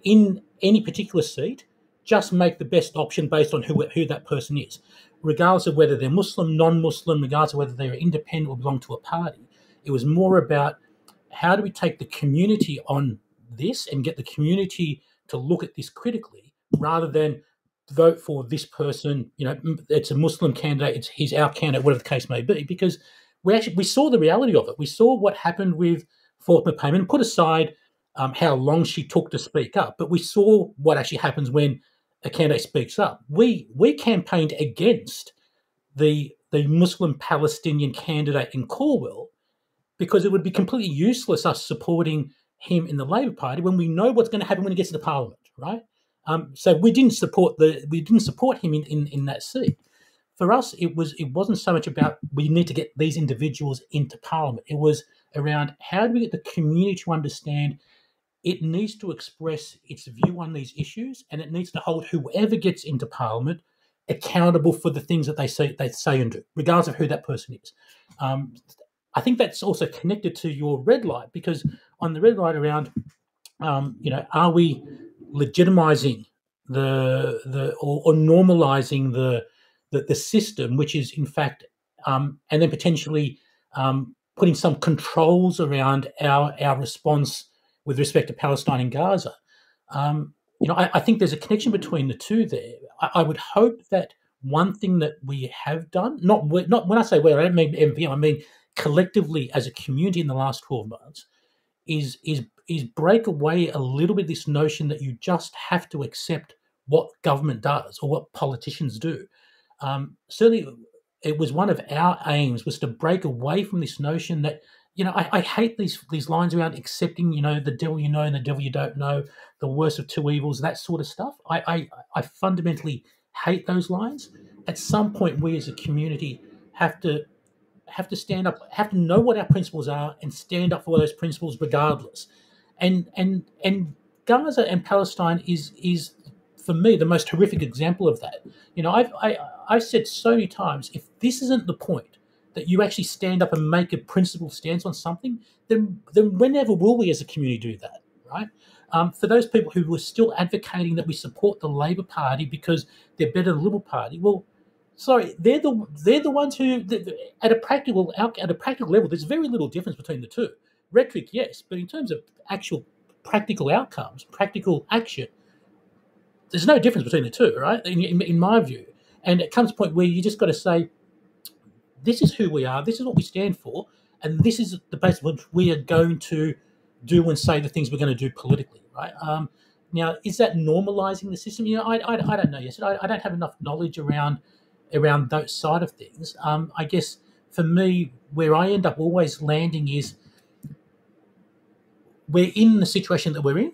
in any particular seat, just make the best option based on who that person is, regardless of whether they're Muslim, non-Muslim, regardless of whether they're independent or belong to a party. It was more about how do we take the community on this and get the community to look at this critically, rather than vote for this person. It's a Muslim candidate, he's our candidate, whatever the case may be, because we saw the reality of it. We saw what happened with Fatima Payman, put aside how long she took to speak up, but we saw what actually happens when a candidate speaks up. We campaigned against the Muslim Palestinian candidate in Cornwall because it would be completely useless us supporting him in the Labor Party when we know what's going to happen when he gets to the Parliament, right? So we didn't support him in that seat. For us, it wasn't so much about we need to get these individuals into Parliament. It was around how do we get the community to understand it needs to express its view on these issues, and it needs to hold whoever gets into Parliament accountable for the things that they say and do, regardless of who that person is. I think that's also connected to your red light, because on the red light around, are we legitimising or normalising the system, which is in fact, and then potentially putting some controls around our response with respect to Palestine and Gaza. I think there's a connection between the two there. I would hope that one thing that we have done, not when I say we, I don't mean MVM, I mean collectively as a community in the last 12 months, is break away a little bit this notion that you just have to accept what government does or what politicians do. Certainly, it was one of our aims was to break away from this notion that, I hate these lines around accepting, the devil you know and the devil you don't know, the worst of two evils, that sort of stuff. I fundamentally hate those lines. At some point, we as a community have to stand up, have to know what our principles are and stand up for those principles regardless. And Gaza and Palestine is for me the most horrific example of that. I've said so many times, if this isn't the point that you actually stand up and make a principled stance on something, then whenever will we as a community do that, right? For those people who were still advocating that we support the Labor Party because they're better than the Liberal Party, well, sorry, they're the ones who at a practical level, there's very little difference between the two. Rhetoric, yes, but in terms of actual practical outcomes, practical action, there's no difference between the two, right? In my view, and it comes to a point where you just got to say, this is who we are, this is what we stand for, and this is the basis on which we are going to do and say the things we're going to do politically, right? Now, is that normalising the system? I don't know. Yes, I don't have enough knowledge around those side of things. I guess for me, where I end up always landing is we're in the situation that we're in.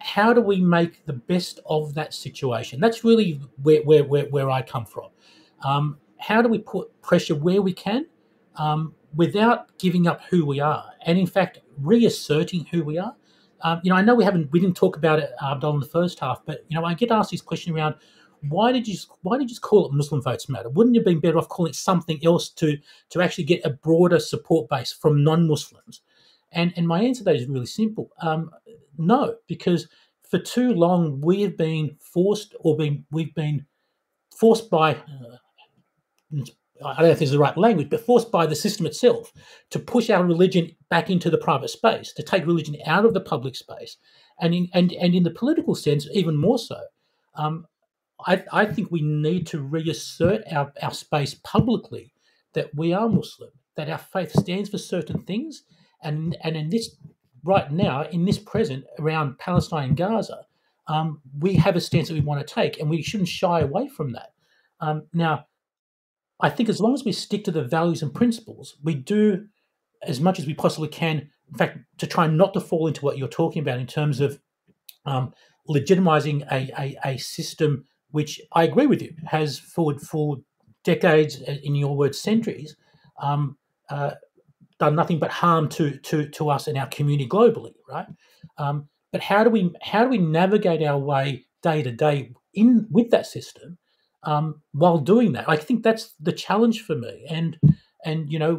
How do we make the best of that situation? That's really where I come from. How do we put pressure where we can without giving up who we are, and in fact reasserting who we are? I know we didn't talk about it, Abdul, in the first half, but I get asked this question around why did you just call it Muslim Votes Matter? Wouldn't you have been better off calling it something else to actually get a broader support base from non-Muslims? And my answer to that is really simple. No, because for too long we've been forced by I don't know if this is the right language, but forced by the system itself to push our religion back into the private space, to take religion out of the public space, and in the political sense, even more so. I think we need to reassert our space publicly that we are Muslim, that our faith stands for certain things, and in this right now, in this present around Palestine and Gaza, we have a stance that we want to take, and we shouldn't shy away from that. Now, I think as long as we stick to the values and principles, we do as much as we possibly can, in fact, to try not to fall into what you're talking about in terms of legitimizing a system which I agree with you has for decades, in your words, centuries, done nothing but harm to us and our community globally, right? But how do we navigate our way day to day with that system while doing that? I think that's the challenge for me. And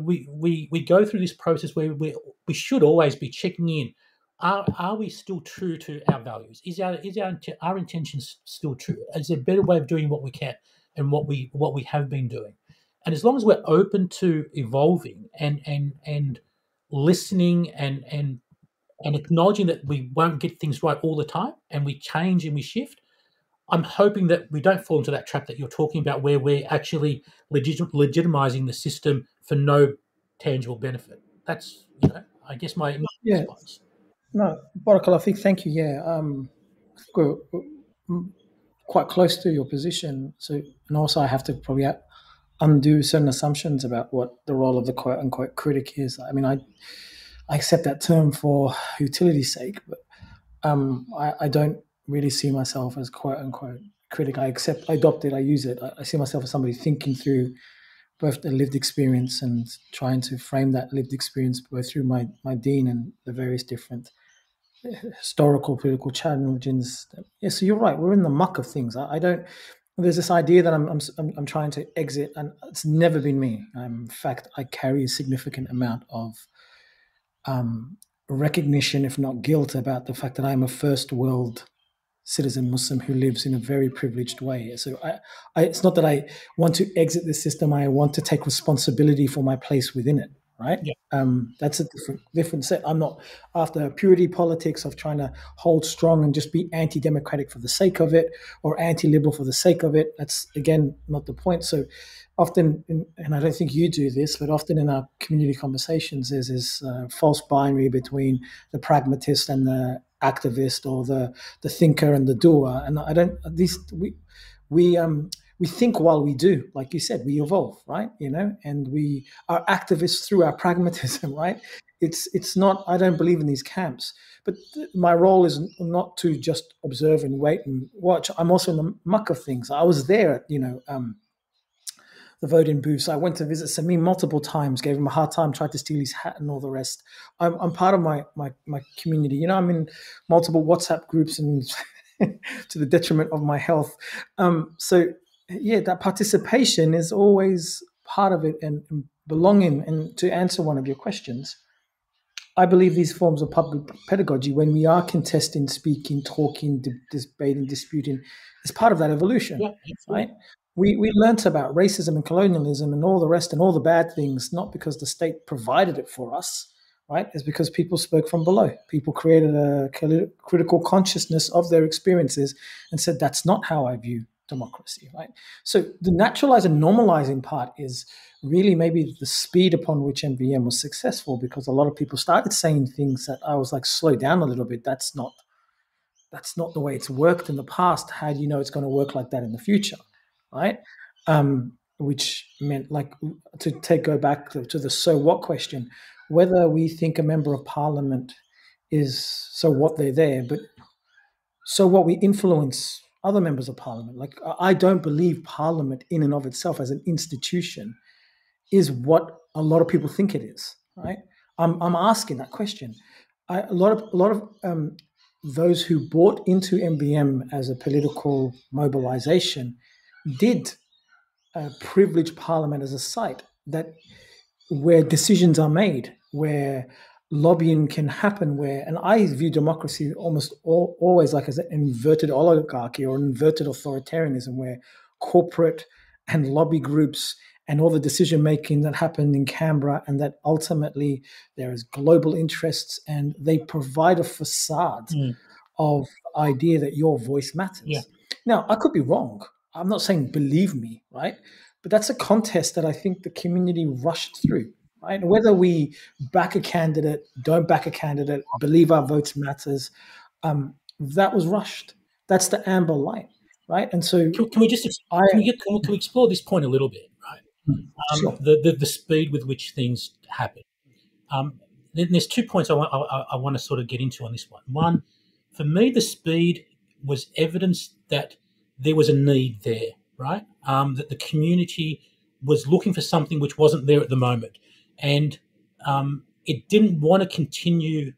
we go through this process where we should always be checking in. Are we still true to our values? Is our intentions still true? Is there a better way of doing what we can and what we have been doing? And as long as we're open to evolving and listening and acknowledging that we won't get things right all the time, and we change and we shift, I'm hoping that we don't fall into that trap that you're talking about, where we're actually legitimizing the system for no tangible benefit. That's I guess my response. No, Barakallah, thank you. Yeah, we're quite close to your position. So, and also I have to probably undo certain assumptions about what the role of the quote unquote critic is. I mean, I accept that term for utility's sake, but I don't really see myself as quote unquote critic. I adopt it, I use it. I see myself as somebody thinking through both the lived experience and trying to frame that lived experience both through my deen and the various different historical, political challenges. Yeah, so you're right. We're in the muck of things. I don't. There's this idea that I'm trying to exit, and it's never been me. In fact, I carry a significant amount of recognition, if not guilt, about the fact that I'm a first world citizen Muslim who lives in a very privileged way. So it's not that I want to exit the system. I want to take responsibility for my place within it. Right? Yeah. That's a different set. I'm not after purity politics of trying to hold strong and just be anti-democratic for the sake of it or anti-liberal for the sake of it. That's, again, not the point. So often, and I don't think you do this, but often in our community conversations, there's this false binary between the pragmatist and the activist, or the thinker and the doer. And I don't. At least we think while we do, like you said, we evolve, right? And we are activists through our pragmatism, right? It's not, I don't believe in these camps, but my role is not to just observe and wait and watch. I'm also in the muck of things. I was there at, the voting booths. I went to visit Samim multiple times, gave him a hard time, tried to steal his hat and all the rest. I'm part of my community. I'm in multiple WhatsApp groups and to the detriment of my health. So yeah, that participation is always part of it, and belonging. And to answer one of your questions, I believe these forms of public pedagogy, when we are contesting, speaking, talking, debating, disputing, is part of that evolution, right? we learnt about racism and colonialism and all the rest and all the bad things, not because the state provided it for us, right? It's because people spoke from below. People created a critical consciousness of their experiences and said, that's not how I view democracy, right? So the naturalizing and normalizing part is really maybe the speed upon which MVM was successful, because a lot of people started saying things that I was like, slow down a little bit. That's not the way it's worked in the past. How do you know it's going to work like that in the future, right? Which meant, like, go back to the so what question, whether we think a member of parliament is so what they're there, but so what we influence other members of parliament. Like, I don't believe parliament in and of itself as an institution is what a lot of people think it is, right? I'm asking that question. A lot of those who bought into MVM as a political mobilization did privilege parliament as a site where decisions are made, where lobbying can happen, and I view democracy almost always like as an inverted oligarchy or inverted authoritarianism, where corporate and lobby groups and all the decision making that happened in Canberra, and that ultimately there is global interests, and they provide a facade of idea that your voice matters. Yeah. Now, I could be wrong. I'm not saying believe me, right? But that's a contest that I think the community rushed through, right? And whether we back a candidate, don't back a candidate, believe our votes matters, that was rushed. That's the amber light, right? And so, can we explore this point a little bit, right? Sure. The speed with which things happen. Then there's 2 points I want to sort of get into on this one. One, for me, the speed was evidence that there was a need there, right? That the community was looking for something which wasn't there at the moment, and it didn't want to continue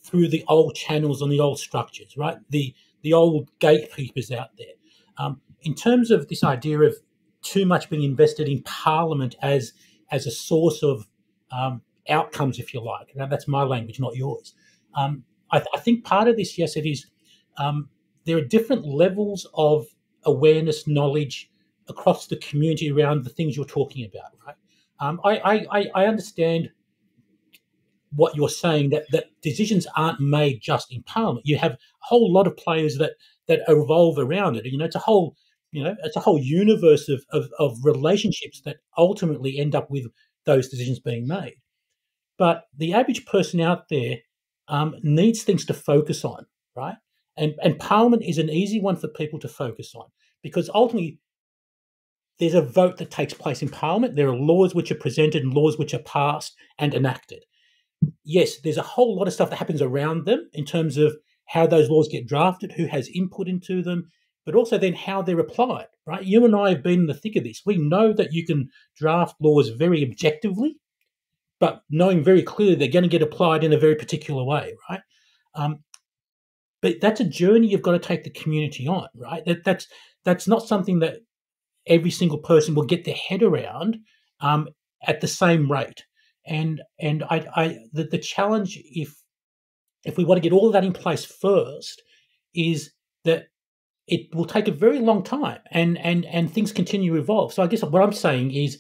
through the old channels and the old structures, right? The old gatekeepers out there. In terms of this idea of too much being invested in Parliament as a source of outcomes, if you like. Now, that's my language, not yours. I think part of this, yes, it is there are different levels of awareness, knowledge across the community around the things you're talking about, right? I understand what you're saying, that decisions aren't made just in Parliament. You have a whole lot of players that evolve around it. It's a whole universe of relationships that ultimately end up with those decisions being made. But the average person out there needs things to focus on, right? And Parliament is an easy one for people to focus on, because ultimately there's a vote that takes place in Parliament. There are laws which are presented and laws which are passed and enacted. Yes, there's a whole lot of stuff that happens around them in terms of how those laws get drafted, who has input into them, but also then how they're applied, right? You and I have been in the thick of this. We know that you can draft laws very objectively, but knowing very clearly they're going to get applied in a very particular way, right? But that's a journey you've got to take the community on, right? That's not something that every single person will get their head around at the same rate. And the challenge, if we want to get all of that in place first, is that it will take a very long time, and things continue to evolve. So I guess what I'm saying is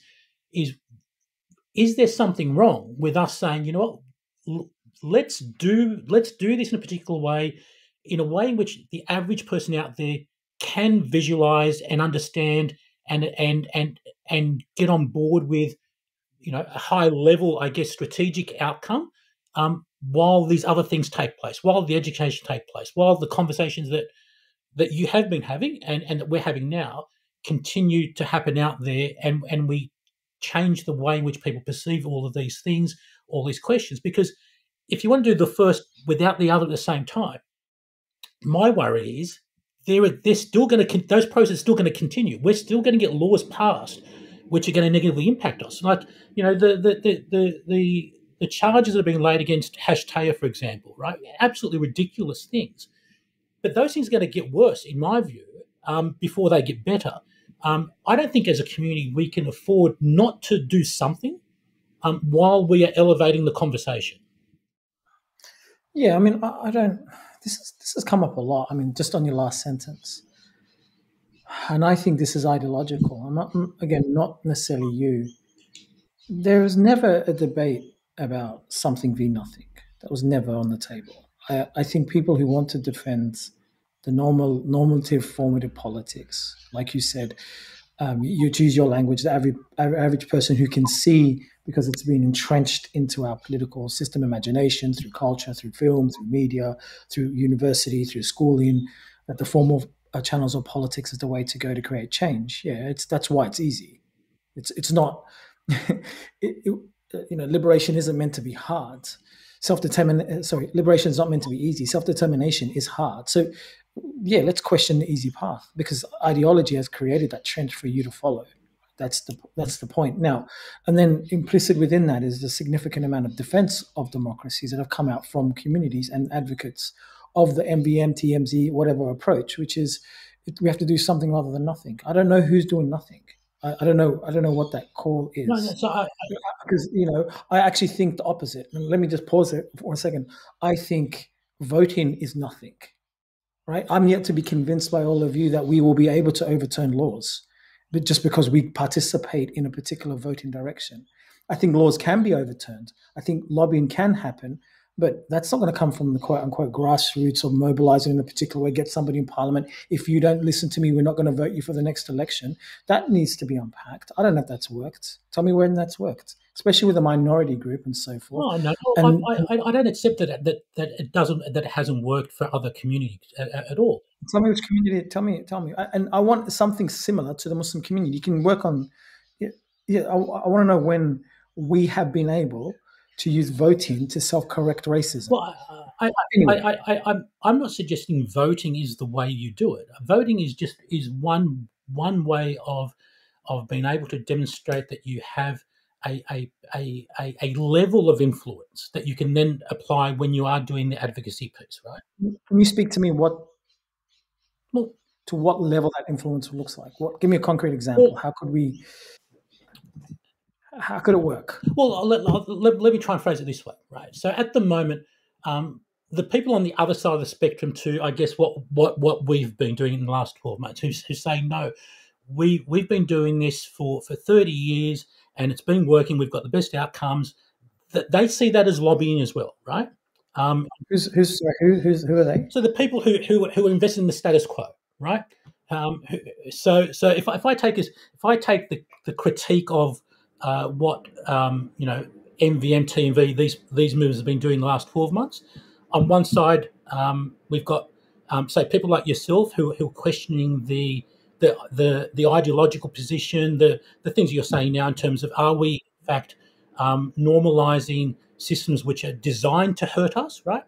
there something wrong with us saying, you know what, let's do this in a particular way, in a way in which the average person out there can visualize and understand and get on board with, a high level, I guess, strategic outcome, while these other things take place, while the education take place, while the conversations that you have been having and that we're having now continue to happen out there, and we change the way in which people perceive all of these things, all these questions. Because if you want to do the first without the other at the same time, my worry is they're still going to, those processes are still going to continue. We're still going to get laws passed which are going to negatively impact us. Like, the charges that are being laid against Hashtaya, for example, right? Absolutely ridiculous things. But those things are going to get worse, in my view, before they get better. I don't think as a community we can afford not to do something while we are elevating the conversation. Yeah, I mean, I don't. This has come up a lot. I mean, just on your last sentence, and I think this is ideological. I'm not, again, not necessarily you. There was never a debate about something v nothing. That was never on the table. I think people who want to defend the normative formative politics, like you said, you choose your language. The average person who can see, because it's been entrenched into our political system imagination through culture, through film, through media, through university, through schooling, that the formal channels of politics is the way to go to create change. Yeah, that's why it's easy. It's not. Liberation isn't meant to be hard. Liberation is not meant to be easy. Self-determination is hard. So, yeah, let's question the easy path, because ideology has created that trend for you to follow. That's the point. Now, and then implicit within that is the significant amount of defense of democracies that have come out from communities and advocates of the MVM, TMZ, whatever approach, which is we have to do something rather than nothing. I don't know who's doing nothing. I don't know what that call is. No, because I actually think the opposite. And let me just pause there for a second. I think voting is nothing, right? I'm yet to be convinced by all of you that we will be able to overturn laws, but just because we participate in a particular voting direction. I think laws can be overturned. I think lobbying can happen, but that's not going to come from the quote unquote grassroots or mobilizing in a particular way, get somebody in parliament. If you don't listen to me, we're not going to vote you for the next election. That needs to be unpacked. I don't know if that's worked. Tell me when that's worked, especially with a minority group and so forth. No, I don't accept that it hasn't worked for other communities at all. Tell me which community. Tell me. And I want something similar to the Muslim community. You can work on. Yeah, I want to know when we have been able to use voting to self-correct racism. Well, I'm not suggesting voting is the way you do it. Voting is one way of being able to demonstrate that you have a level of influence that you can then apply when you are doing the advocacy piece, right? Can you speak to me to what level that influence looks like? Give me a concrete example. Well, how could it work? Well, let me try and phrase it this way, right? So at the moment, the people on the other side of the spectrum to, I guess, what we've been doing in the last 12 months, who's saying, no, we've been doing this for 30 years and it's been working, we've got the best outcomes, that they see that as lobbying as well, right? Who are they? So the people who are invested in the status quo, right? So if I take the critique of what MVM, TMV, these movers have been doing the last 12 months. On one side, we've got say people like yourself who are questioning the ideological position, the things you're saying now in terms of, are we in fact normalising systems which are designed to hurt us, right?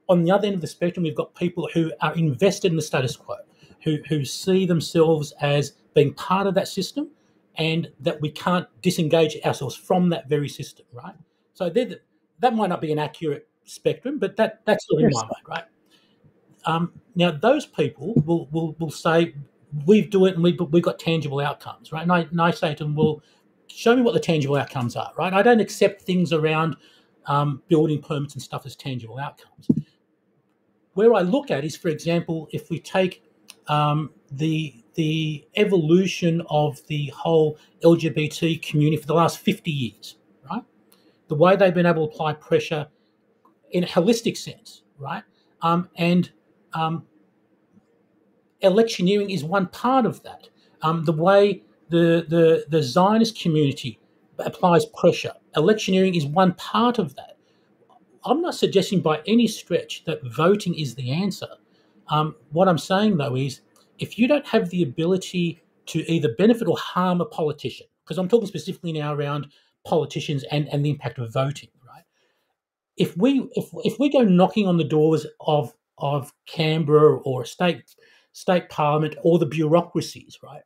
On the other end of the spectrum, we've got people who are invested in the status quo, who see themselves as being part of that system, and that we can't disengage ourselves from that very system, right? So that might not be an accurate spectrum, but that's sort of in my mind, right? Now, those people will say, we do it and we've got tangible outcomes, right? And I say to them, well, show me what the tangible outcomes are, right? I don't accept things around building permits and stuff as tangible outcomes. Where I look at is, for example, if we take the evolution of the whole LGBT community for the last 50 years, right? The way they've been able to apply pressure in a holistic sense, right? And electioneering is one part of that. The way the Zionist community applies pressure, electioneering is one part of that. I'm not suggesting by any stretch that voting is the answer. What I'm saying, though, is if you don't have the ability to either benefit or harm a politician, because I'm talking specifically now around politicians and the impact of voting, right? If we go knocking on the doors of Canberra or a state parliament or the bureaucracies, right?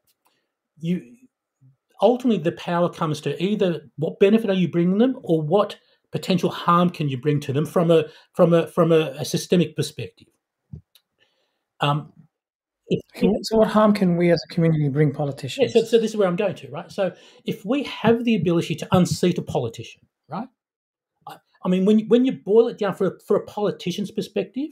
Ultimately the power comes to either what benefit are you bringing them or what potential harm can you bring to them from a systemic perspective. So what harm can we as a community bring politicians? Yeah, so this is where I'm going to, right? So if we have the ability to unseat a politician, right? I mean, when you boil it down for a politician's perspective,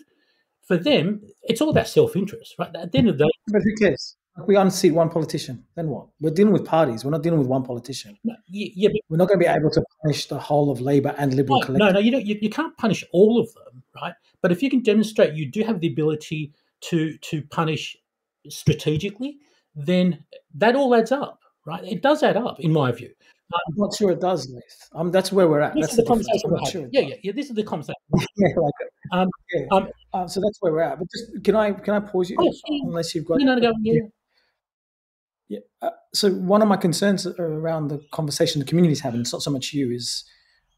for them, it's all about self-interest, right? At the end of the day, but who cares? If we unseat one politician, then what? We're dealing with parties. We're not dealing with one politician. No, yeah, we're not going to be able to punish the whole of Labor and Liberal collective. No, you can't punish all of them, right? But if you can demonstrate you do have the ability to punish strategically, then that all adds up, right? It does add up, in my view. I'm not sure it does, Ghaith. That's where we're at. That's the conversation we're having. Yeah. This is the conversation. So that's where we're at. But just can I pause you? Unless you've got Yeah. So one of my concerns around the conversation the community is having, it's not so much you, is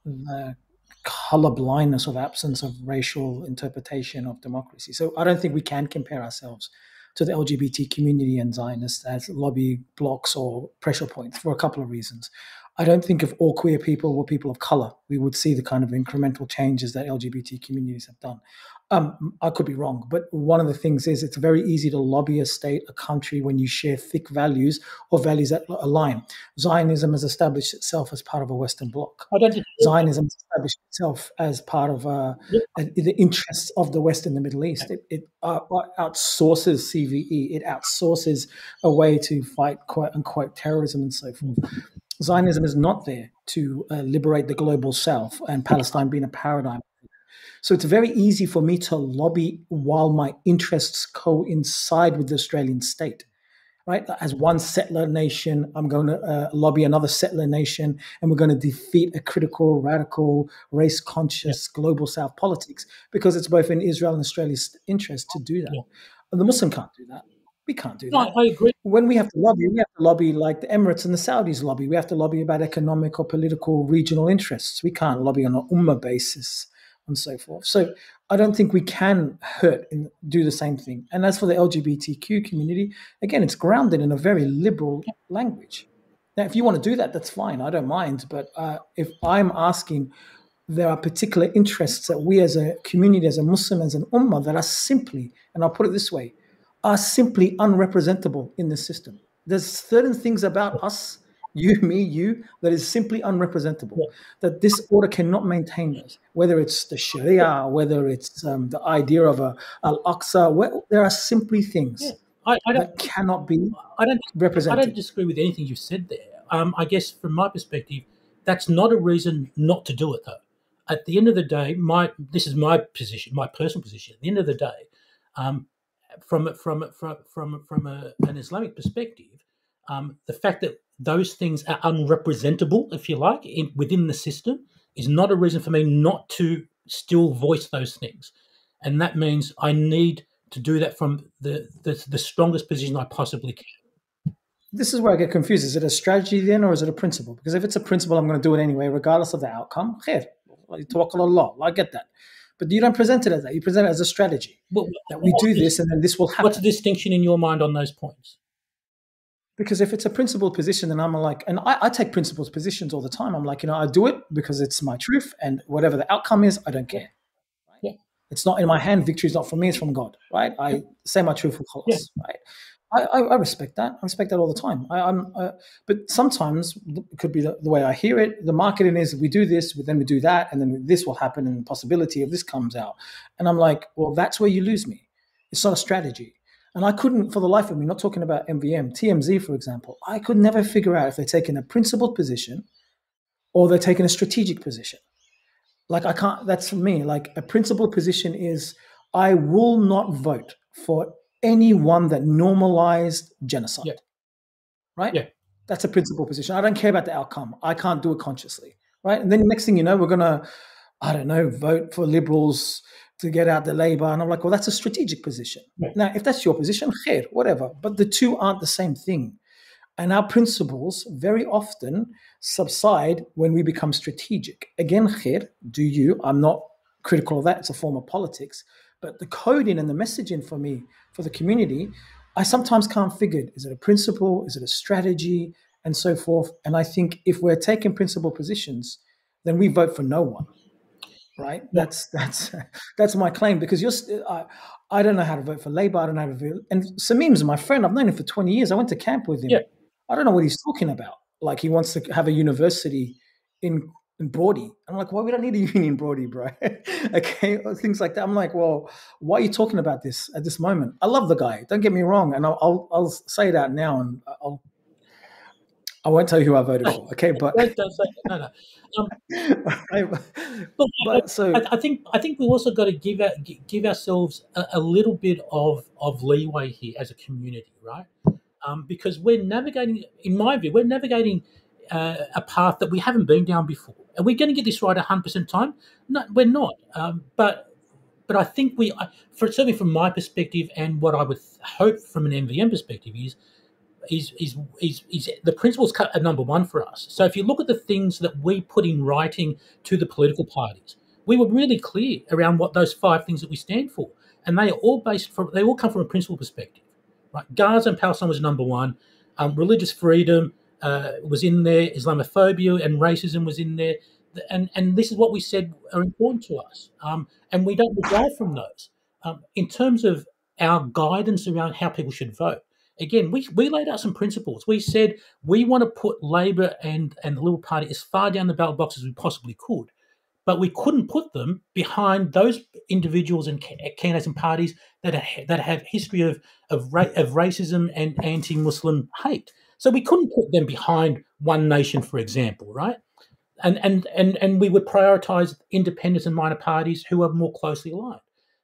the color blindness or the absence of racial interpretation of democracy. So I don't think we can compare ourselves to the LGBT community and Zionists as lobby blocks or pressure points for a couple of reasons. I don't think if all queer people were people of color, we would see the kind of incremental changes that LGBT communities have done. I could be wrong, but one of the things is it's very easy to lobby a state, a country, when you share thick values or values that align. Zionism has established itself as part of a Western bloc. Zionism has established itself as part of the interests of the West in the Middle East. It outsources CVE. It outsources a way to fight, quote unquote, terrorism and so forth. Zionism is not there to liberate the global South, and Palestine being a paradigm. So it's very easy for me to lobby while my interests coincide with the Australian state, right? As one settler nation, I'm going to lobby another settler nation, and we're going to defeat a critical, radical, race-conscious global South politics, because it's both in Israel and Australia's interest to do that. Yeah. The Muslim can't do that. We can't do that. I agree. When we have to lobby like the Emirates and the Saudis lobby. We have to lobby about economic or political regional interests. We can't lobby on an Ummah basis and so forth. So I don't think we can hurt and do the same thing. And as for the LGBTQ community, again, it's grounded in a very liberal language. Now, if you want to do that, that's fine. I don't mind. But if I'm asking, there are particular interests that we as a community, as a Muslim, as an Ummah, that are simply, and I'll put it this way, are simply unrepresentable in the system. There's certain things about us, you, me, you, that is simply unrepresentable, that this order cannot maintain those, whether it's the Sharia, whether it's the idea of Al-Aqsa, there are simply things that cannot be represented. I don't disagree with anything you've said there. I guess from my perspective, that's not a reason not to do it, though. At the end of the day, this is my position, my personal position. At the end of the day, from an Islamic perspective, the fact that those things are unrepresentable, if you like, within the system, is not a reason for me not to still voice those things. And that means I need to do that from the strongest position I possibly can. This is where I get confused. Is it a strategy then, or is it a principle? Because if it's a principle, I'm going to do it anyway, regardless of the outcome. Khair, tawakkal Allah, I get that. But you don't present it as that. You present it as a strategy. That we do this and then this will happen. What's the distinction in your mind on those points? Because if it's a principled position, then I'm like, and I take principled positions all the time. I'm like, I do it because it's my truth, and whatever the outcome is, I don't care. Right? Yeah. It's not in my hand. Victory is not from me, it's from God. Right? I say my truth with khalas. Right? I respect that. I respect that all the time. But sometimes it could be the way I hear it. The marketing is we do this, then we do that, and then this will happen, and the possibility of this comes out. And I'm like, well, that's where you lose me. It's not a strategy. And I couldn't, for the life of me, not talking about MVM, TMZ, for example, I could never figure out if they're taking a principled position or they're taking a strategic position. Like, I can't, that's for me, like a principled position is I will not vote for anyone that normalized genocide. Right? Yeah. That's a principled position. I don't care about the outcome. I can't do it consciously. Right? And then the next thing you know, we're going to, I don't know, vote for liberals to get out the Labour. And I'm like, well, that's a strategic position. Yeah. Now, if that's your position, khair, whatever. But the two aren't the same thing. And our principles very often subside when we become strategic. Again, khair, do you? I'm not critical of that. It's a form of politics. But the coding and the messaging for me, for the community, I sometimes can't figure it. Is it a principle? Is it a strategy? And so forth. And I think if we're taking principle positions, then we vote for no one. Right? Yeah. That's my claim, because I don't know how to vote for Labour. I don't know how to vote. And Sameem's my friend. I've known him for 20 years. I went to camp with him. Yeah. I don't know what he's talking about. Like, he wants to have a university in in Brody. I'm like, well, we don't need a union in Brody, bro. Okay, or things like that. I'm like, well, why are you talking about this at this moment? I love the guy. Don't get me wrong, and I'll say that now, and I won't tell you who I voted for. Okay, but no. I think we also got to give ourselves a little bit of leeway here as a community, right? Because we're navigating, in my view, a path that we haven't been down before. Are we going to get this right 100% time? No, we're not. But I think certainly from my perspective, and what I would hope from an MVM perspective is the principles are number one for us. So if you look at the things that we put in writing to the political parties, we were really clear around what those 5 things that we stand for, and they all come from a principle perspective. Right? Gaza and Palestine was number one. Religious freedom was in there. Islamophobia and racism was in there. And this is what we said are important to us. And we don't withdraw from those. In terms of our guidance around how people should vote, again, we laid out some principles. We said we want to put Labor and the Liberal Party as far down the ballot box as we possibly could. But we couldn't put them behind those individuals and candidates and parties that have history of racism and anti-Muslim hate. So we couldn't put them behind One Nation, for example, right? And we would prioritise independents and minor parties who are more closely aligned.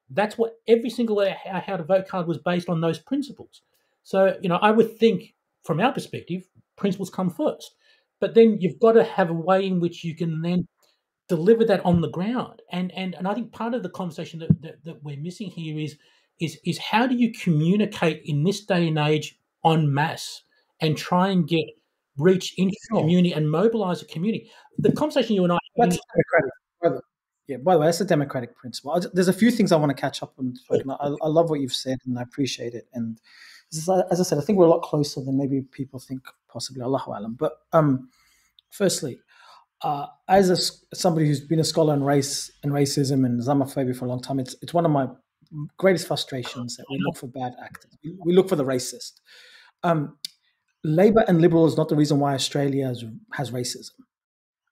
That's what every single how to vote card was based on, those principles. So I would think from our perspective, principles come first, but then you've got to have a way in which you can then deliver that on the ground. And I think part of the conversation that we're missing here is how do you communicate in this day and age en masse and try and reach into the community and mobilise a community. The conversation you and I that's democratic. Yeah, by the way, that's a democratic principle. There's a few things I want to catch up on. I love what you've said and I appreciate it. And as I said, I think we're a lot closer than maybe people think possibly. Allahu Alam. But firstly, as somebody who's been a scholar on race and racism and Islamophobia for a long time, it's one of my greatest frustrations that we look for bad actors. We look for the racist. Labour and Liberal is not the reason why Australia has racism.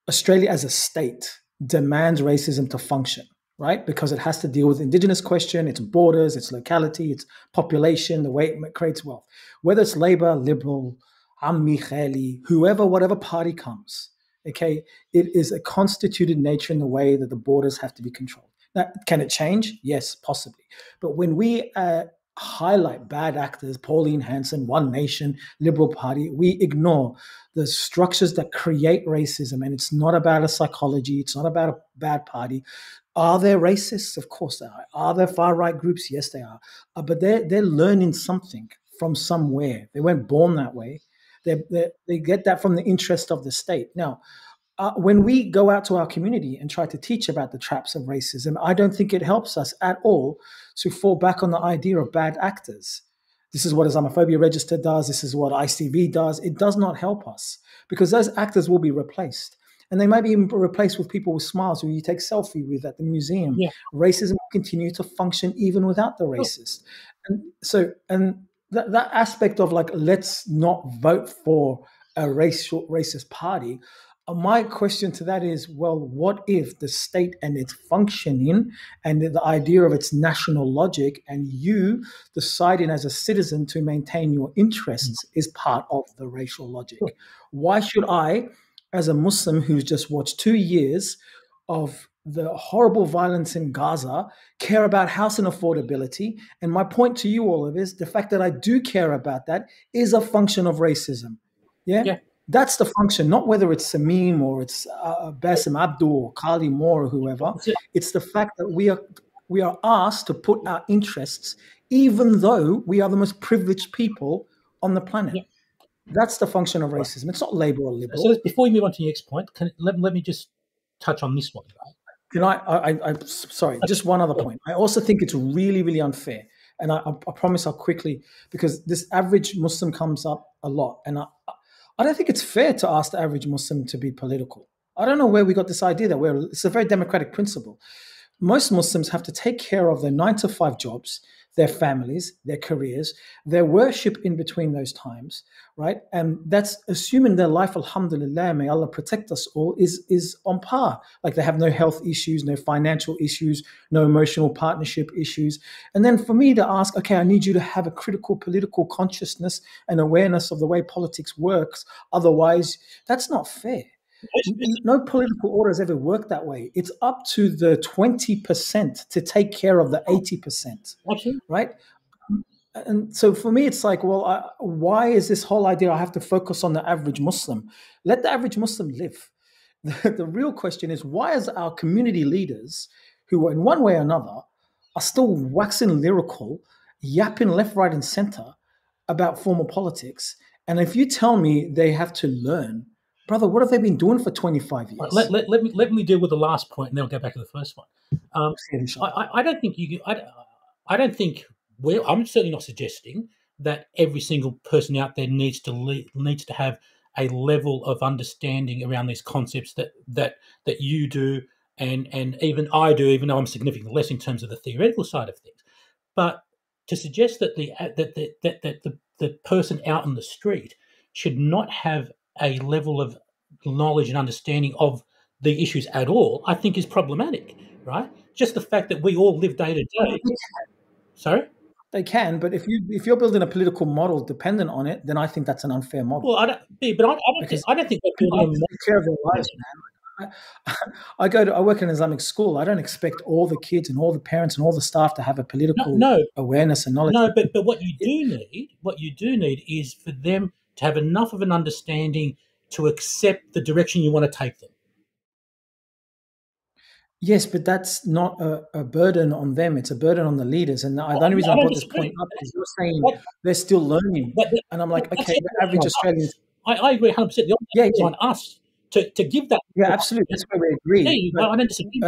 Australia as a state demands racism to function, right? Because it has to deal with Indigenous question, its borders, its locality, its population, the way it creates wealth. Whether it's Labour, Liberal, Ammi, Khali, whoever, whatever party comes, okay, it is a constituted nature in the way that the borders have to be controlled. Now, can it change? Yes, possibly. But when we highlight bad actors, Pauline Hanson, One Nation, Liberal Party, we ignore the structures that create racism. And it's not about a psychology. It's not about a bad party. Are there racists? Of course they are. Are there far-right groups? Yes, they are. But they're learning something from somewhere. They weren't born that way. They get that from the interest of the state. Now, when we go out to our community and try to teach about the traps of racism, I don't think it helps us at all to fall back on the idea of bad actors. This is what Islamophobia Register does. This is what ICV does. It does not help us because those actors will be replaced. And they might be replaced with people with smiles who you take selfie with at the museum. Yeah. Racism will continue to function even without the racist. And that aspect of like, let's not vote for a racist party. My question to that is, well, what if the state and its functioning and the idea of its national logic and you deciding as a citizen to maintain your interests is part of the racial logic? Why should I, as a Muslim who's just watched 2 years of the horrible violence in Gaza, care about housing affordability? And my point to you all is the fact that I do care about that is a function of racism. Yeah. That's the function, not whether it's Sameem or it's Bassem Abdul or Kali Moore or whoever. It's the fact that we are asked to put our interests, even though we are the most privileged people on the planet. Yeah. That's the function of racism. It's not Labour or Liberal. So before we move on to the next point, let me just touch on this one. Right? Sorry, just one other point. I also think it's really, really unfair. And I promise I'll quickly, because this average Muslim comes up a lot. And I don't think it's fair to ask the average Muslim to be political. I don't know where we got this idea that it's a very democratic principle. Most Muslims have to take care of their 9-to-5 jobs, their families, their careers, their worship in between those times, right? And that's assuming their life, alhamdulillah, may Allah protect us all, is on par. Like they have no health issues, no financial issues, no emotional partnership issues. And then for me to ask, okay, I need you to have a critical political consciousness and awareness of the way politics works. Otherwise, that's not fair. No political order has ever worked that way. It's up to the 20% to take care of the 80%, right? And so for me, it's like, well, why is this whole idea I have to focus on the average Muslim? Let the average Muslim live. The real question is, why is our community leaders, who in one way or another are still waxing lyrical, yapping left, right, and center about formal politics? And if you tell me they have to learn, brother, what have they been doing for 25 years? Let me deal with the last point, and then we'll go back to the first one. I don't think you. I don't think I'm certainly not suggesting that every single person out there needs to have a level of understanding around these concepts that you do, and even I do, even though I'm significantly less in terms of the theoretical side of things. But to suggest that the person out on the street should not have a level of knowledge and understanding of the issues at all, I think is problematic, right? Just the fact that we all live day to day. Sorry? They can, but if you're building a political model dependent on it, then I think that's an unfair model. Well, I don't think we're building take care of their lives, man. I work in an Islamic school. I don't expect all the kids and all the parents and all the staff to have a political awareness and knowledge. No, but what you do need is for them to have enough of an understanding to accept the direction you want to take them. Yes, but that's not a burden on them. It's a burden on the leaders. And the only reason I brought this point up is you're saying they're still learning. And I'm like, okay, the average Australian... I agree 100%. The only is on us to give that... Yeah, absolutely. That's where we agree. I don't disagree.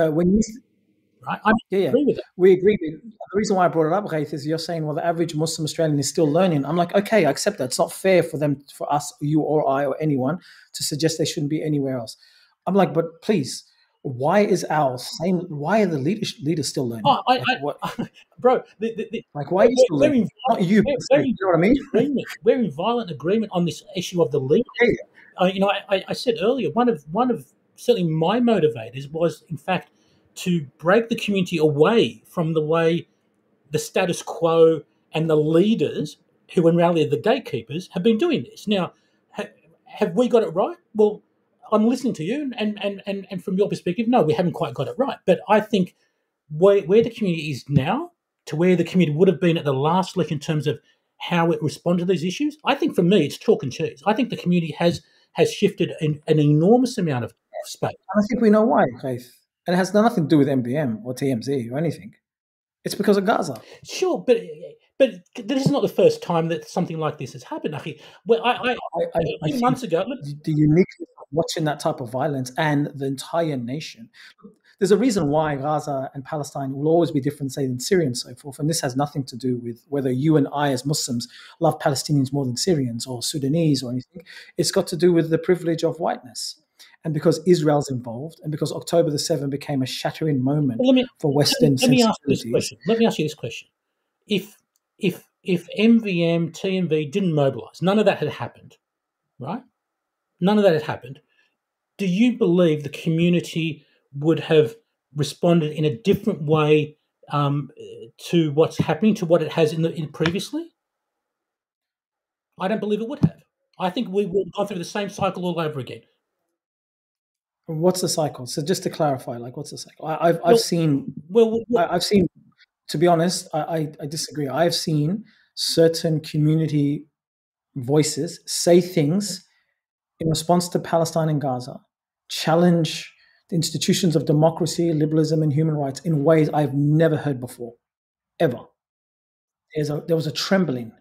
Right? I agree with that. We agree. The reason why I brought it up, Ghaith, is you're saying, well, the average Muslim Australian is still learning. I'm like, okay, I accept that. It's not fair for us, you or I or anyone, to suggest they shouldn't be anywhere else. I'm like, but please... Why are the leaders still learning? Bro, why are you still learning? Not you. You know what I mean? We're in violent agreement on this issue of the leaders. I said earlier, one of certainly my motivators was, in fact, to break the community away from the way the status quo and the leaders, who in reality are the gatekeepers, have been doing this. Now, have we got it right? Well, I'm listening to you, and from your perspective, no, we haven't quite got it right. But I think where the community is now to where the community would have been at the last lick in terms of how it responded to these issues, I think for me it's chalk and cheese. I think the community has shifted an enormous amount of space. And I think we know why, Ghaith. And it has nothing to do with MVM or TMZ or anything. It's because of Gaza. Sure, but this is not the first time that something like this has happened. Well, I months ago, the uniqueness of watching that type of violence and the entire nation. There's a reason why Gaza and Palestine will always be different, say, than Syria and so forth. And this has nothing to do with whether you and I as Muslims love Palestinians more than Syrians or Sudanese or anything. It's got to do with the privilege of whiteness. And because Israel's involved, and because October the 7th became a shattering moment for Western sensibilities. Let me ask you this question. If MVM, TMV didn't mobilise, none of that had happened, right? None of that had happened. Do you believe the community would have responded in a different way to what's happening, to what it has in previously? I don't believe it would have. I think we would have gone through the same cycle all over again. What's the cycle? So just to clarify, what's the cycle? I've seen. To be honest, I disagree. I've seen certain community voices say things in response to Palestine and Gaza, challenge the institutions of democracy, liberalism, and human rights in ways I've never heard before, ever. There was a trembling.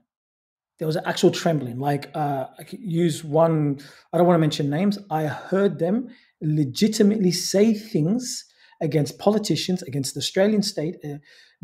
There was an actual trembling. I could use one. I don't want to mention names. I heard them legitimately say things against politicians, against the Australian state,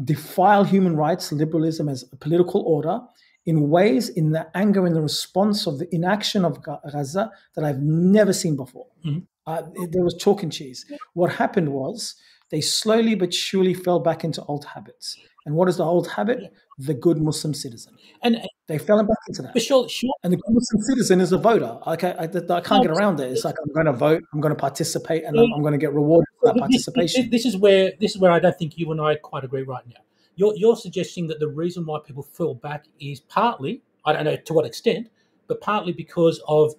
defile human rights, liberalism as a political order in ways, in the anger and the response of the inaction of Gaza that I've never seen before. Mm-hmm. There was chalk and cheese. What happened was they slowly but surely fell back into old habits. And what is the old habit? the good Muslim citizen. And They fell back into that. but sure. And the good Muslim citizen is a voter. I can't get around it. It's like, I'm going to vote, I'm going to participate, and I'm going to get rewarded for that participation. This is where I don't think you and I quite agree right now. You're suggesting that the reason why people fall back is partly, I don't know to what extent, but partly because of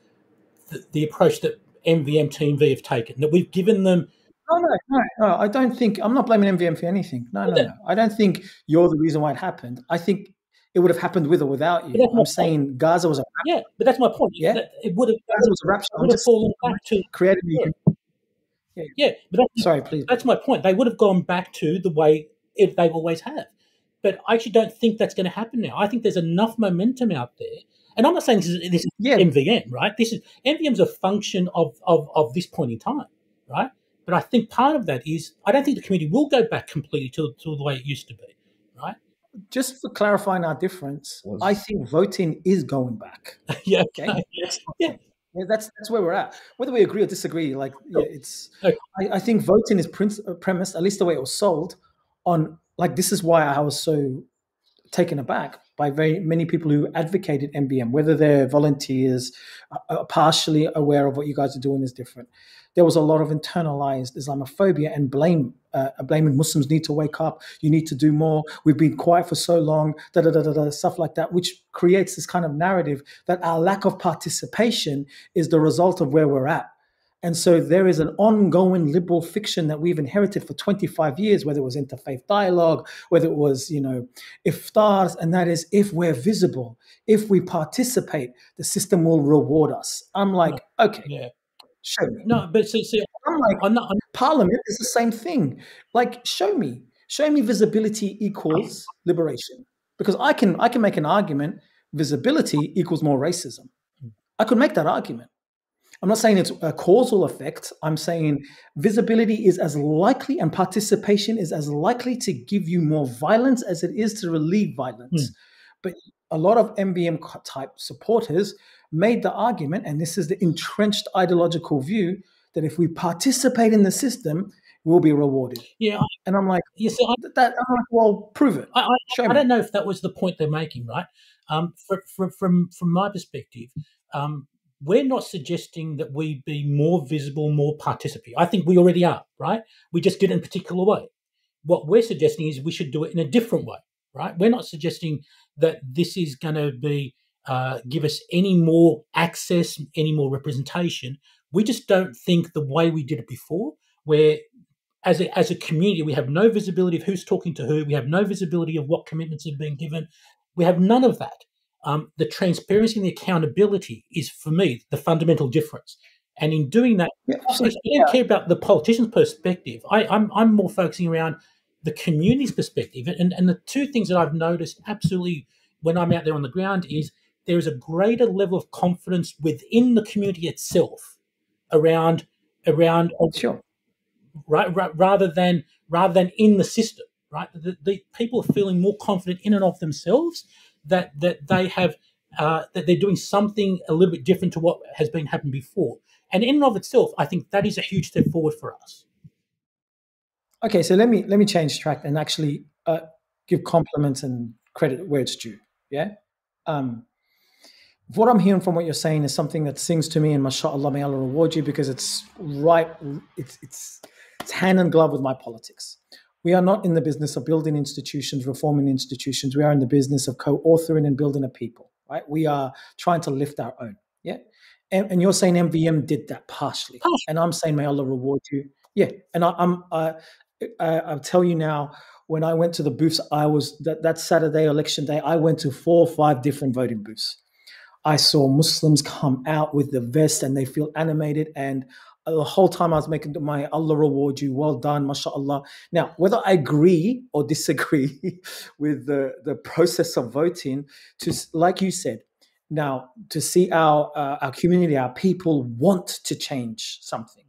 the approach that MVM Team V have taken, that we've given them. No, I don't think, I'm not blaming MVM for anything. No. I don't think you're the reason why it happened. I think it would have happened with or without you. I'm saying Gaza was a rap. Yeah, but that's my point. Yeah, it would have. Gaza was a rap. Would have fallen back to created. Yeah, but sorry, please. That's my point. They would have gone back to the way they always have. But I actually don't think that's going to happen now. I think there's enough momentum out there. And I'm not saying this is MVM, right? MVM is a function of this point in time, right? But I think part of that is I don't think the community will go back completely to the way it used to be, right? Just for clarifying our difference, I think voting is going back. Yeah. Okay. Yeah, that's where we're at. Whether we agree or disagree, it's. Okay. I think voting is premised, at least the way it was sold, on this is why I was so taken aback by very many people who advocated MVM, whether they're volunteers, partially aware of what you guys are doing is different. There was a lot of internalized Islamophobia and blaming Muslims need to wake up. You need to do more. We've been quiet for so long, stuff like that, which creates this kind of narrative that our lack of participation is the result of where we're at. And so there is an ongoing liberal fiction that we've inherited for 25 years, whether it was interfaith dialogue, whether it was, iftars, and that is, if we're visible, if we participate, the system will reward us. I'm like, okay. Yeah. Show me. No, but see, I'm like, Parliament is the same thing. Show me visibility equals liberation, because I can make an argument. Visibility equals more racism. I could make that argument. I'm not saying it's a causal effect. I'm saying visibility is as likely and participation is as likely to give you more violence as it is to relieve violence. But a lot of MVM type supporters made the argument, and this is the entrenched ideological view, that if we participate in the system, we'll be rewarded. Yeah. And I'm like, well, prove it. I don't know if that was the point they're making, right? From my perspective, we're not suggesting that we be more visible, more participatory. I think we already are, right? We just did it in a particular way. What we're suggesting is we should do it in a different way, right? We're not suggesting that this is going to be give us any more access, any more representation. We just don't think the way we did it before, where as a community we have no visibility of who's talking to who, we have no visibility of what commitments have been given. We have none of that. The transparency and the accountability is, for me, the fundamental difference. And in doing that, I don't care about the politician's perspective. I'm more focusing around the community's perspective. And the two things that I've noticed absolutely when I'm out there on the ground is there is a greater level of confidence within the community itself around sure. right, rather than in the system. Right, the people are feeling more confident in and of themselves that they have that they're doing something a little bit different to what has been happening before, and in and of itself, I think that is a huge step forward for us. Okay, so let me change track and actually give compliments and credit where it's due. Yeah, what I'm hearing from what you're saying is something that sings to me, and mashallah, may Allah reward you, because it's right. It's hand in glove with my politics. We are not in the business of building institutions, reforming institutions. We are in the business of co-authoring and building a people, right? We are trying to lift our own, yeah? And you're saying MVM did that partially. And I'm saying, may Allah reward you. Yeah, and I'll tell you now, when I went to the booths, I was, that Saturday, election day, I went to 4 or 5 different voting booths. I saw Muslims come out with the vest and they feel animated, and the whole time I was making my Allah reward you, well done, mashallah. Now, whether I agree or disagree with the process of voting, like you said, now to see our community, our people want to change something,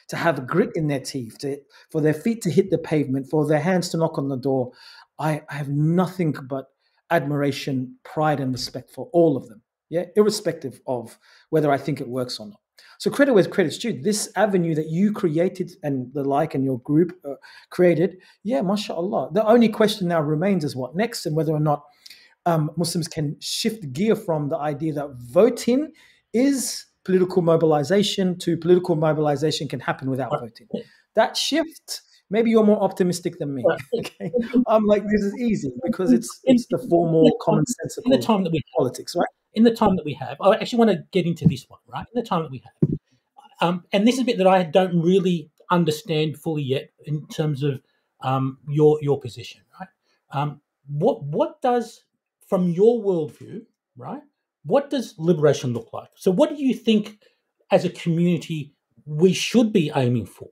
to have grit in their teeth, for their feet to hit the pavement, for their hands to knock on the door, I have nothing but admiration, pride, and respect for all of them. Yeah, irrespective of whether I think it works or not. So credit where credit's due. This avenue that you created and the like and your group created, yeah, mashallah. The only question now remains is what next, and whether or not Muslims can shift gear from the idea that voting is political mobilization to political mobilization can happen without voting. That shift, maybe you're more optimistic than me. Okay, I'm like, this is easy because it's the formal, commonsensical in the time that we politics, right? In the time that we have, I actually want to get into this one, right? In the time that we have, and this is a bit that I don't really understand fully yet in terms of your position, right? What does, from your worldview, right? What does liberation look like? So, what do you think, as a community, we should be aiming for?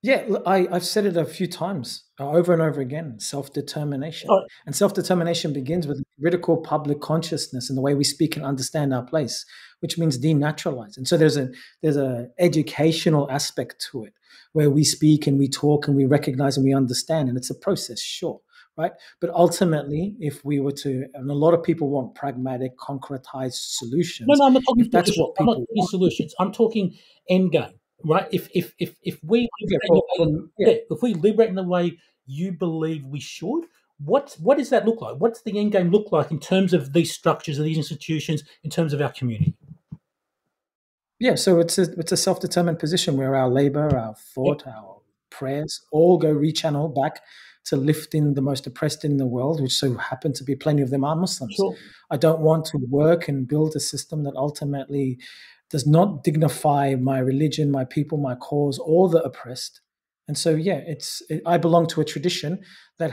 Yeah, I've said it a few times, over and over again, self-determination. And self-determination begins with critical public consciousness and the way we speak and understand our place, which means denaturalize. And so there's a educational aspect to it, where we speak and we talk and we recognize and we understand, and it's a process, sure, right? But ultimately, if we were to, and a lot of people want pragmatic, concretized solutions. No, I'm not talking that's what people want. Solutions. I'm talking end game. Right, if we liberate in the way you believe we should, what does that look like? What's the end game look like in terms of these structures of these institutions, in terms of our community? Yeah, so it's a self-determined position where our labor, our thought, our prayers all go rechannel back to lifting the most oppressed in the world, which so happen to be plenty of them are Muslims. Sure. I don't want to work and build a system that ultimately does not dignify my religion, my people, my cause, or the oppressed. And so, yeah, I belong to a tradition that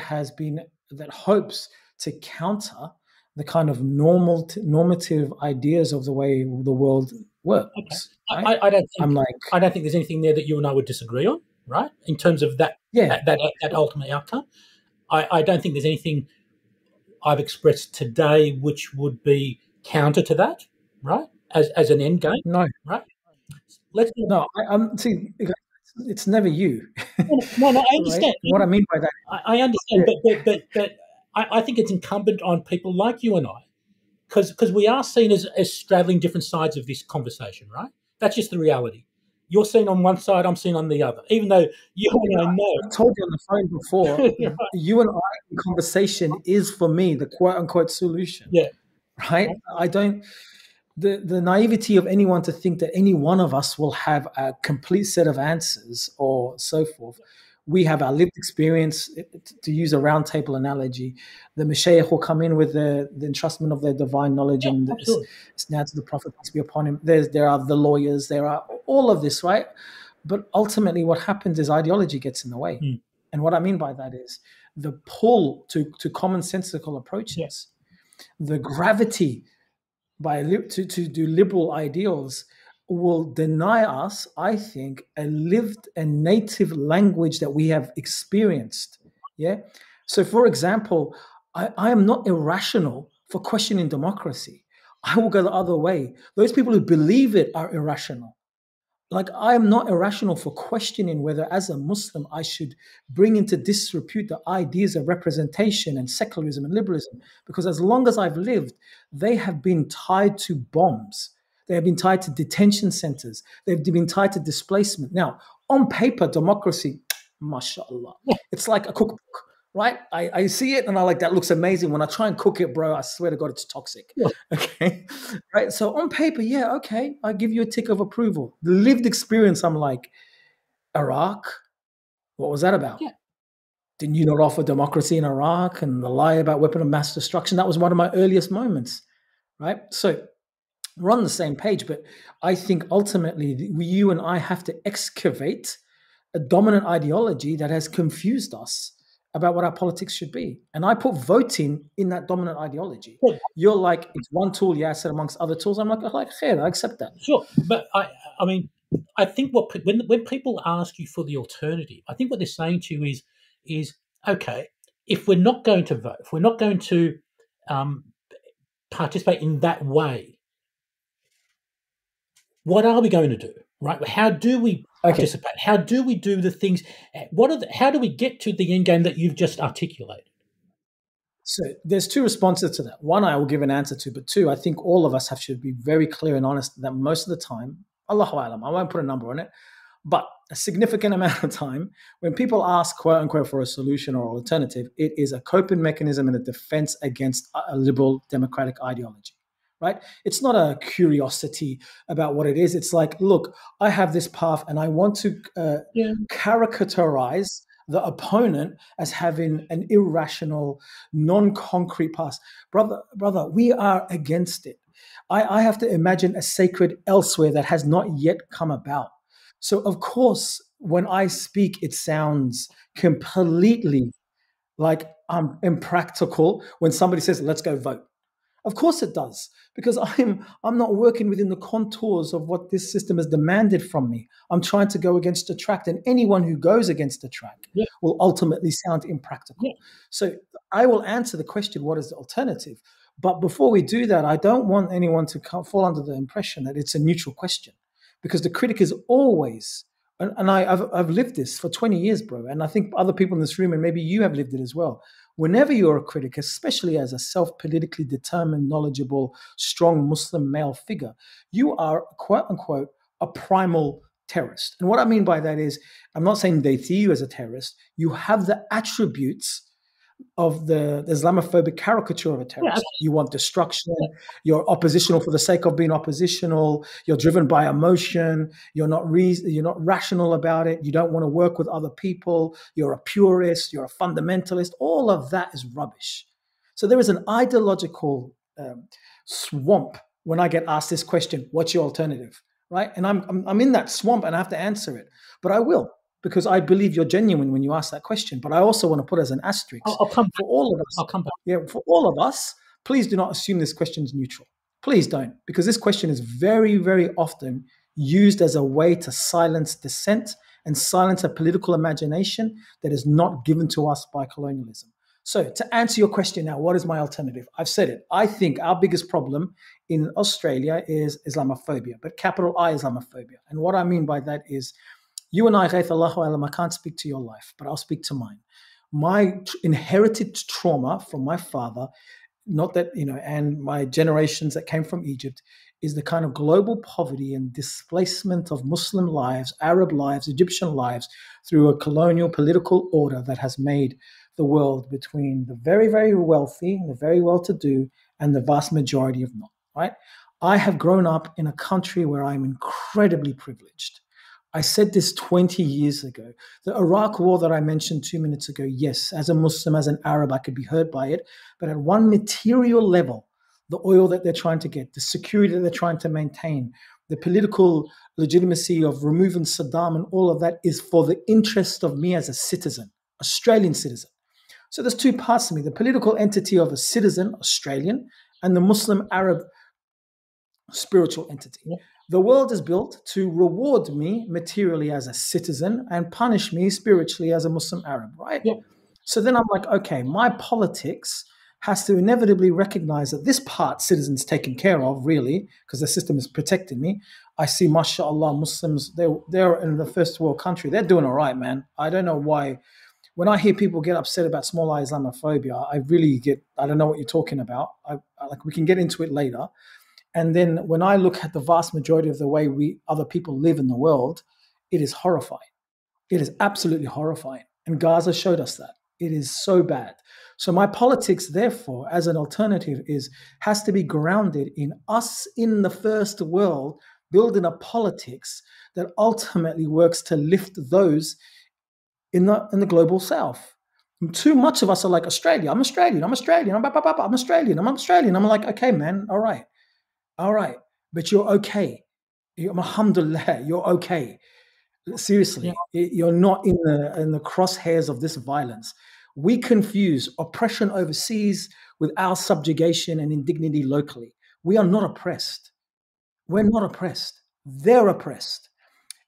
hopes to counter the kind of normative ideas of the way the world works. Okay. Right? I don't think there's anything there that you and I would disagree on, right? In terms of that ultimate outcome. I don't think there's anything I've expressed today which would be counter to that, right? As an end game, no, right? See, it's never you. No, I understand. Right? What I mean by that, I understand, but I think it's incumbent on people like you and I, because we are seen as straddling different sides of this conversation, right? That's just the reality. You're seen on one side, I'm seen on the other. Even though you and I know, I've told you on the phone before, right. You and I in conversation is for me the quote unquote solution. Yeah, right. I don't. The naivety of anyone to think that any one of us will have a complete set of answers or so forth. We have our lived experience. To use a round table analogy, the Mashaykh will come in with the entrustment of their divine knowledge and it's now to the Prophet, peace be upon him. There are the lawyers, there are all of this, right? But ultimately what happens is ideology gets in the way. Mm. And what I mean by that is the pull to commonsensical approaches, the gravity to do liberal ideals will deny us, I think, a lived and native language that we have experienced. Yeah. So, for example, I am not irrational for questioning democracy. I will go the other way. Those people who believe it are irrational. Like, I am not irrational for questioning whether, as a Muslim, I should bring into disrepute the ideas of representation and secularism and liberalism. Because as long as I've lived, they have been tied to bombs. They have been tied to detention centers. They've been tied to displacement. Now, on paper, democracy, mashallah, it's like a cookbook, right? I see it and I like, that looks amazing. When I try and cook it, bro, I swear to God, it's toxic. Yeah. Okay. Right. So on paper, yeah, okay, I give you a tick of approval. The lived experience, I'm like, Iraq, what was that about? Yeah. Didn't you not offer democracy in Iraq and the lie about weapon of mass destruction? That was one of my earliest moments, right? So we're on the same page, but I think ultimately you and I have to excavate a dominant ideology that has confused us about what our politics should be. And I put voting in that dominant ideology. Yeah. You're like, it's one tool, Yassir, amongst other tools. I'm like, khair, I accept that. Sure. But I mean, I think when people ask you for the alternative, I think what they're saying to you is okay, if we're not going to vote, if we're not going to participate in that way, what are we going to do? Right? How do we participate? How do we do the things? How do we get to the end game that you've just articulated? So there's two responses to that. One, I will give an answer to, but two, I think all of us should be very clear and honest that most of the time, Allahu Alam, I won't put a number on it, but a significant amount of time, when people ask, quote unquote, for a solution or alternative, it is a coping mechanism and a defense against a liberal democratic ideology, right? It's not a curiosity about what it is. It's like, look, I have this path and I want to caricaturize the opponent as having an irrational, non-concrete past. Brother, we are against it. I have to imagine a sacred elsewhere that has not yet come about. So, of course, when I speak, it sounds completely like I'm impractical when somebody says, let's go vote. Of course it does, because I'm not working within the contours of what this system has demanded from me. I'm trying to go against the track, and anyone who goes against the track will ultimately sound impractical. So I will answer the question, what is the alternative? But before we do that, I don't want anyone to fall under the impression that it's a neutral question, because the critic is always, and I've lived this for 20 years, bro, and I think other people in this room, and maybe you have lived it as well. Whenever you're a critic, especially as a self-politically determined, knowledgeable, strong Muslim male figure, you are, quote unquote, a primal terrorist. And what I mean by that is, I'm not saying they see you as a terrorist. You have the attributes of the Islamophobic caricature of a terrorist. You want destruction. You're oppositional for the sake of being oppositional. You're driven by emotion. You're not rational about it. You don't want to work with other people. You're a purist. You're a fundamentalist. All of that is rubbish. So there is an ideological swamp when I get asked this question: what's your alternative? Right? And I'm in that swamp and I have to answer it. But I will, because I believe you're genuine when you ask that question. But I also want to put as an asterisk for all of us. I'll come back. Yeah, for all of us, please do not assume this question is neutral. Please don't, because this question is very, very often used as a way to silence dissent and silence a political imagination that is not given to us by colonialism. So to answer your question now, what is my alternative? I've said it. I think our biggest problem in Australia is Islamophobia, but capital I Islamophobia. And what I mean by that is, you and I, Ghaith, Allahu Alam, I can't speak to your life, but I'll speak to mine. My inherited trauma from my father, not that, and my generations that came from Egypt, is the kind of global poverty and displacement of Muslim lives, Arab lives, Egyptian lives through a colonial political order that has made the world between the very, very wealthy, the very well-to-do, and the vast majority of not, right? I have grown up in a country where I'm incredibly privileged. I said this 20 years ago. The Iraq war that I mentioned 2 minutes ago, yes, as a Muslim, as an Arab, I could be hurt by it. But at one material level, the oil that they're trying to get, the security that they're trying to maintain, the political legitimacy of removing Saddam and all of that is for the interest of me as a citizen, Australian citizen. So there's two parts to me, the political entity of a citizen, Australian, and the Muslim Arab spiritual entity. Yeah. The world is built to reward me materially as a citizen and punish me spiritually as a Muslim Arab, right? Yeah. So then I'm like, okay, my politics has to inevitably recognize that this part citizens taken care of, really, because the system is protecting me. I see, mashallah, Muslims, they're in the first world country. They're doing all right, man. I don't know why. When I hear people get upset about small I Islamophobia, I really I don't know what you're talking about. Like, we can get into it later. And then when I look at the vast majority of the way other people live in the world, it is horrifying. It is absolutely horrifying. And Gaza showed us that. It is so bad. So my politics, therefore, as an alternative, has to be grounded in us in the first world, building a politics that ultimately works to lift those in the global south. Too much of us are like, Australia, I'm Australian, I'm Australian, I'm Australian, I'm Australian. I'm like, okay, man, all right, but you're okay. Alhamdulillah, you're okay. Seriously, you're not in the crosshairs of this violence. We confuse oppression overseas with our subjugation and indignity locally. We are not oppressed. We're not oppressed. They're oppressed.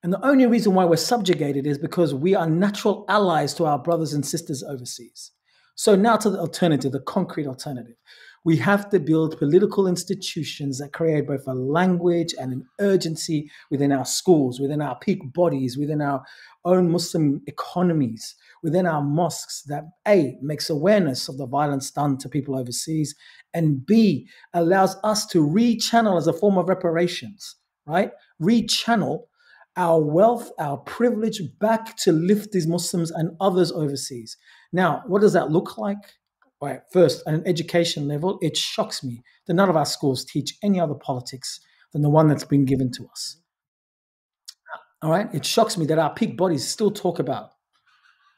And the only reason why we're subjugated is because we are natural allies to our brothers and sisters overseas. So now to the alternative, the concrete alternative. We have to build political institutions that create both a language and an urgency within our schools, within our peak bodies, within our own Muslim economies, within our mosques, that A, makes awareness of the violence done to people overseas, and B, allows us to rechannel as a form of reparations, right? Rechannel our wealth, our privilege back to lift these Muslims and others overseas. Now, what does that look like? Right, first, at an education level, it shocks me that none of our schools teach any other politics than the one that's been given to us. All right, it shocks me that our peak bodies still talk about,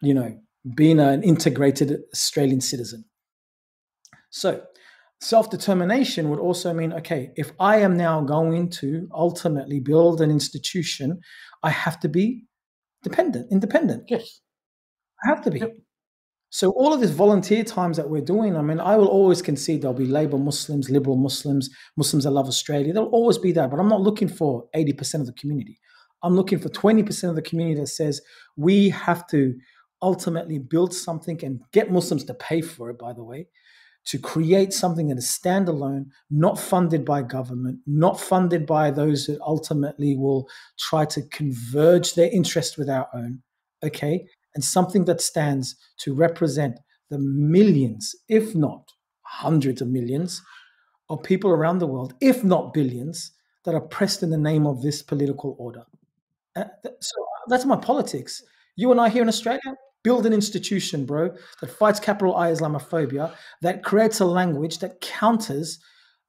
being an integrated Australian citizen. So, self-determination would also mean, okay, if I am now going to ultimately build an institution, I have to be independent. Yes. I have to be. Yep. So all of this volunteer times that we're doing, I mean, I will always concede there'll be Labour Muslims, Liberal Muslims, Muslims that love Australia. There'll always be that, but I'm not looking for 80% of the community. I'm looking for 20% of the community that says we have to ultimately build something and get Muslims to pay for it, by the way, to create something that is standalone, not funded by government, not funded by those that ultimately will try to converge their interest with our own, okay? And something that stands to represent the millions, if not hundreds of millions, of people around the world, if not billions, that are oppressed in the name of this political order. So that's my politics. You and I here in Australia, build an institution, bro, that fights capital I Islamophobia, that creates a language that counters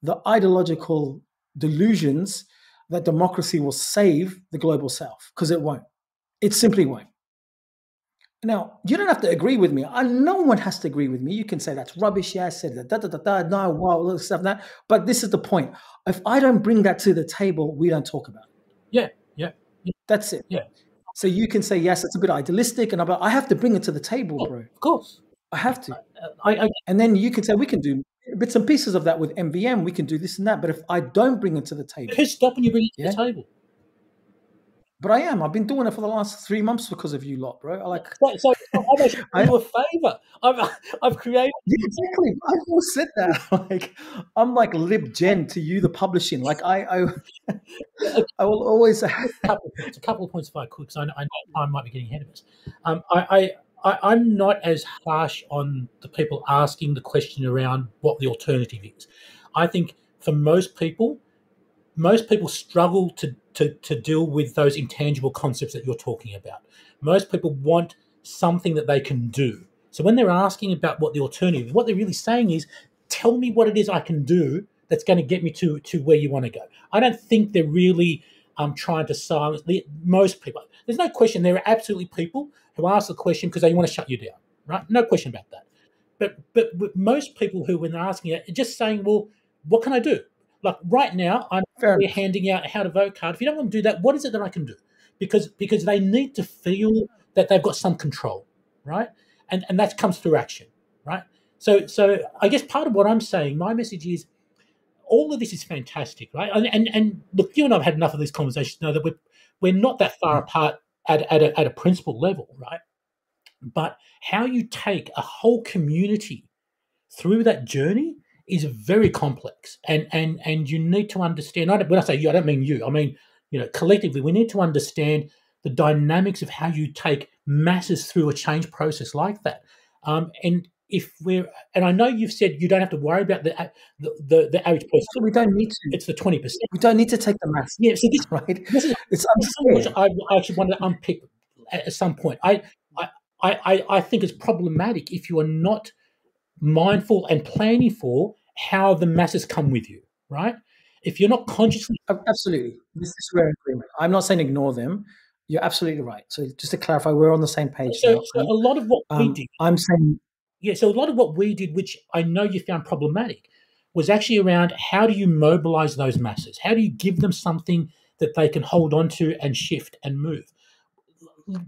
the ideological delusions that democracy will save the global south, because it won't. It simply won't. Now, you don't have to agree with me. No one has to agree with me. You can say that's rubbish. Yeah, I said that. No, wow, stuff that. But this is the point. If I don't bring that to the table, we don't talk about it. Yeah. That's it. Yeah. So you can say, yes, it's a bit idealistic, and I have to bring it to the table, bro. Of course. I have to. And then you can say, we can do bits and pieces of that with MVM. We can do this and that. But if I don't bring it to the table. Who's stopping you bringing it to the table? But I am. I've been doing it for the last 3 months because of you lot, bro. So I'm actually doing you a favour. I've created. Yeah, exactly. I've always said that. I'm like lib gen to you, the publishing. I will always. A couple of points if I could, because I know time might be getting ahead of us. I'm not as harsh on the people asking the question around what the alternative is. I think for most people struggle to deal with those intangible concepts that you're talking about. Most people want something that they can do. So when they're asking about what the alternative is, what they're really saying is, tell me what it is I can do that's going to get me to where you want to go. I don't think they're really trying to silence most people. There's no question there are absolutely people who ask the question because they want to shut you down, right? No question about that. But with most people who, when they're asking it, are just saying, well, what can I do? Like right now, I'm handing out a how to vote card. If you don't want to do that, what is it that I can do? Because they need to feel that they've got some control, right? And that comes through action, right? So I guess part of what I'm saying, my message is, all of this is fantastic, right? And look, you and I have had enough of these conversations to know that we're not that far apart at a principle level, right? But how you take a whole community through that journey is very complex, and you need to understand. When I say you, I don't mean you. I mean, collectively, we need to understand the dynamics of how you take masses through a change process like that. And I know you've said you don't have to worry about the average person. So we don't need to. It's the 20%. We don't need to take the mass. Yeah. So this, right. It's which I actually wanted to unpick at some point. I think it's problematic if you are not mindful and planning for how the masses come with you, right? If you're not consciously... Absolutely. This is where agreement. I'm not saying ignore them. You're absolutely right. So just to clarify, we're on the same page now. So a lot of what we did... I'm saying... Yeah, so a lot of what we did, which I know you found problematic, was actually around how do you mobilize those masses? How do you give them something that they can hold on to and shift and move?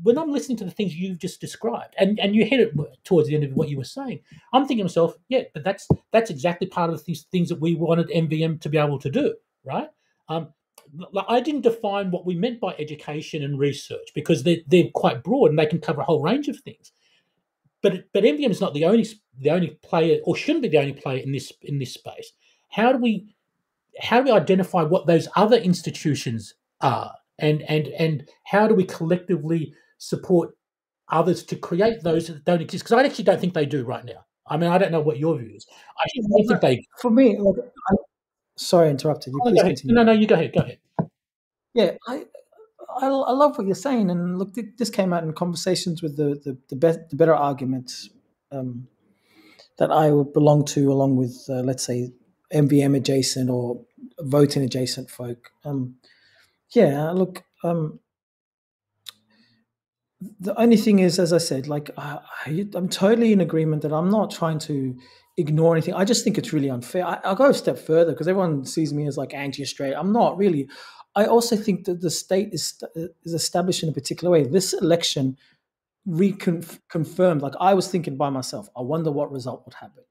When I'm listening to the things you've just described, and you hit it towards the end of what you were saying, I'm thinking to myself, yeah, but that's exactly part of the things that we wanted MVM to be able to do, right? I didn't define what we meant by education and research because they're quite broad and they can cover a whole range of things. MVM is not the only player, or shouldn't be the only player in this space. How do we identify what those other institutions are, and how do we collectively support others to create those that don't exist? Because I actually don't think they do right now. I mean, I don't know what your view is. I don't think they. For me, sorry, I interrupted you. Please continue. No, you go ahead. Go ahead. Yeah, I love what you're saying, and look, this came out in conversations with the better arguments that I would belong to, along with let's say MVM adjacent or voting adjacent folk. Yeah, look, the only thing is, as I said, like I'm totally in agreement that I'm not trying to ignore anything. I just think it's really unfair. I'll go a step further because everyone sees me as like anti-Australia. I'm not really. I also think that the state is established in a particular way. This election reconfirmed, like I was thinking by myself, I wonder what result would happen.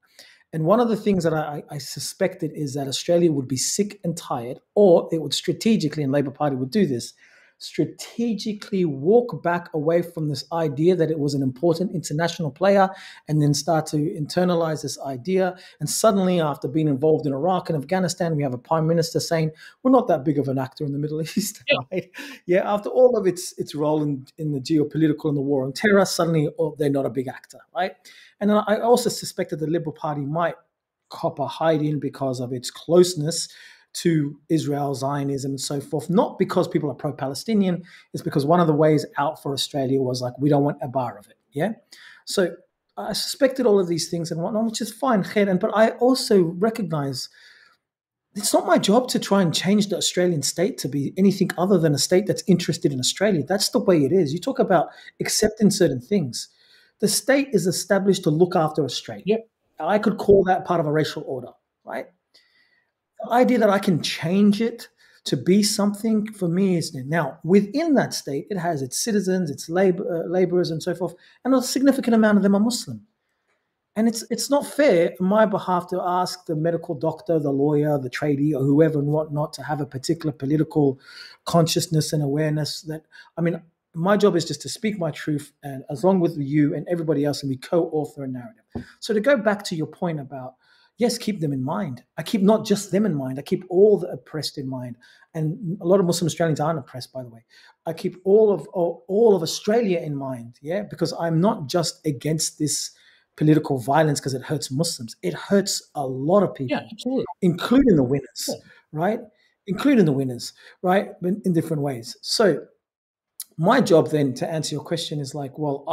And one of the things that I suspected is that Australia would be sick and tired, or it would strategically, and Labor Party would do this, strategically walk back away from this idea that it was an important international player and then start to internalize this idea. And suddenly, after being involved in Iraq and Afghanistan, we have a prime minister saying, we're not that big of an actor in the Middle East, right? Yeah, after all of its role in the geopolitical and the war on terror, suddenly they're not a big actor, right? And then I also suspected the Liberal Party might cop a hide-in because of its closeness to Israel, Zionism, and so forth. Not because people are pro-Palestinian, it's because one of the ways out for Australia was like, we don't want a bar of it, yeah? So I suspected all of these things and whatnot, which is fine, but I also recognize it's not my job to try and change the Australian state to be anything other than a state that's interested in Australia. That's the way it is. You talk about accepting certain things. The state is established to look after Australia. Yep. I could call that part of a racial order, right? The idea that I can change it to be something for me is now within that state, it has its citizens, its laborers, and so forth, and a significant amount of them are Muslim. And it's not fair on my behalf to ask the medical doctor, the lawyer, the tradie, or whoever and whatnot to have a particular political consciousness and awareness. That, I mean, my job is just to speak my truth, and as long with you and everybody else, and we co-author a narrative. So to go back to your point about, yes, keep them in mind. I keep not just them in mind. I keep all the oppressed in mind. And a lot of Muslim Australians aren't oppressed, by the way. I keep all of Australia in mind, yeah, because I'm not just against this political violence because it hurts Muslims. It hurts a lot of people, including the winners, right? Including the winners, right? In different ways. So my job then to answer your question is like, well,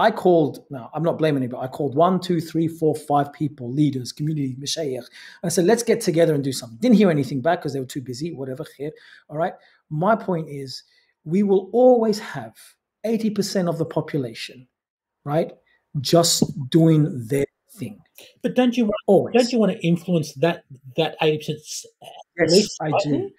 now I'm not blaming anybody. I called 1, 2, 3, 4, 5 people, leaders, community, mashayikh. And I said, let's get together and do something. Didn't hear anything back because they were too busy, whatever. All right. My point is we will always have 80% of the population, right, just doing their thing. But don't you want to influence that 80%? Yes, I do.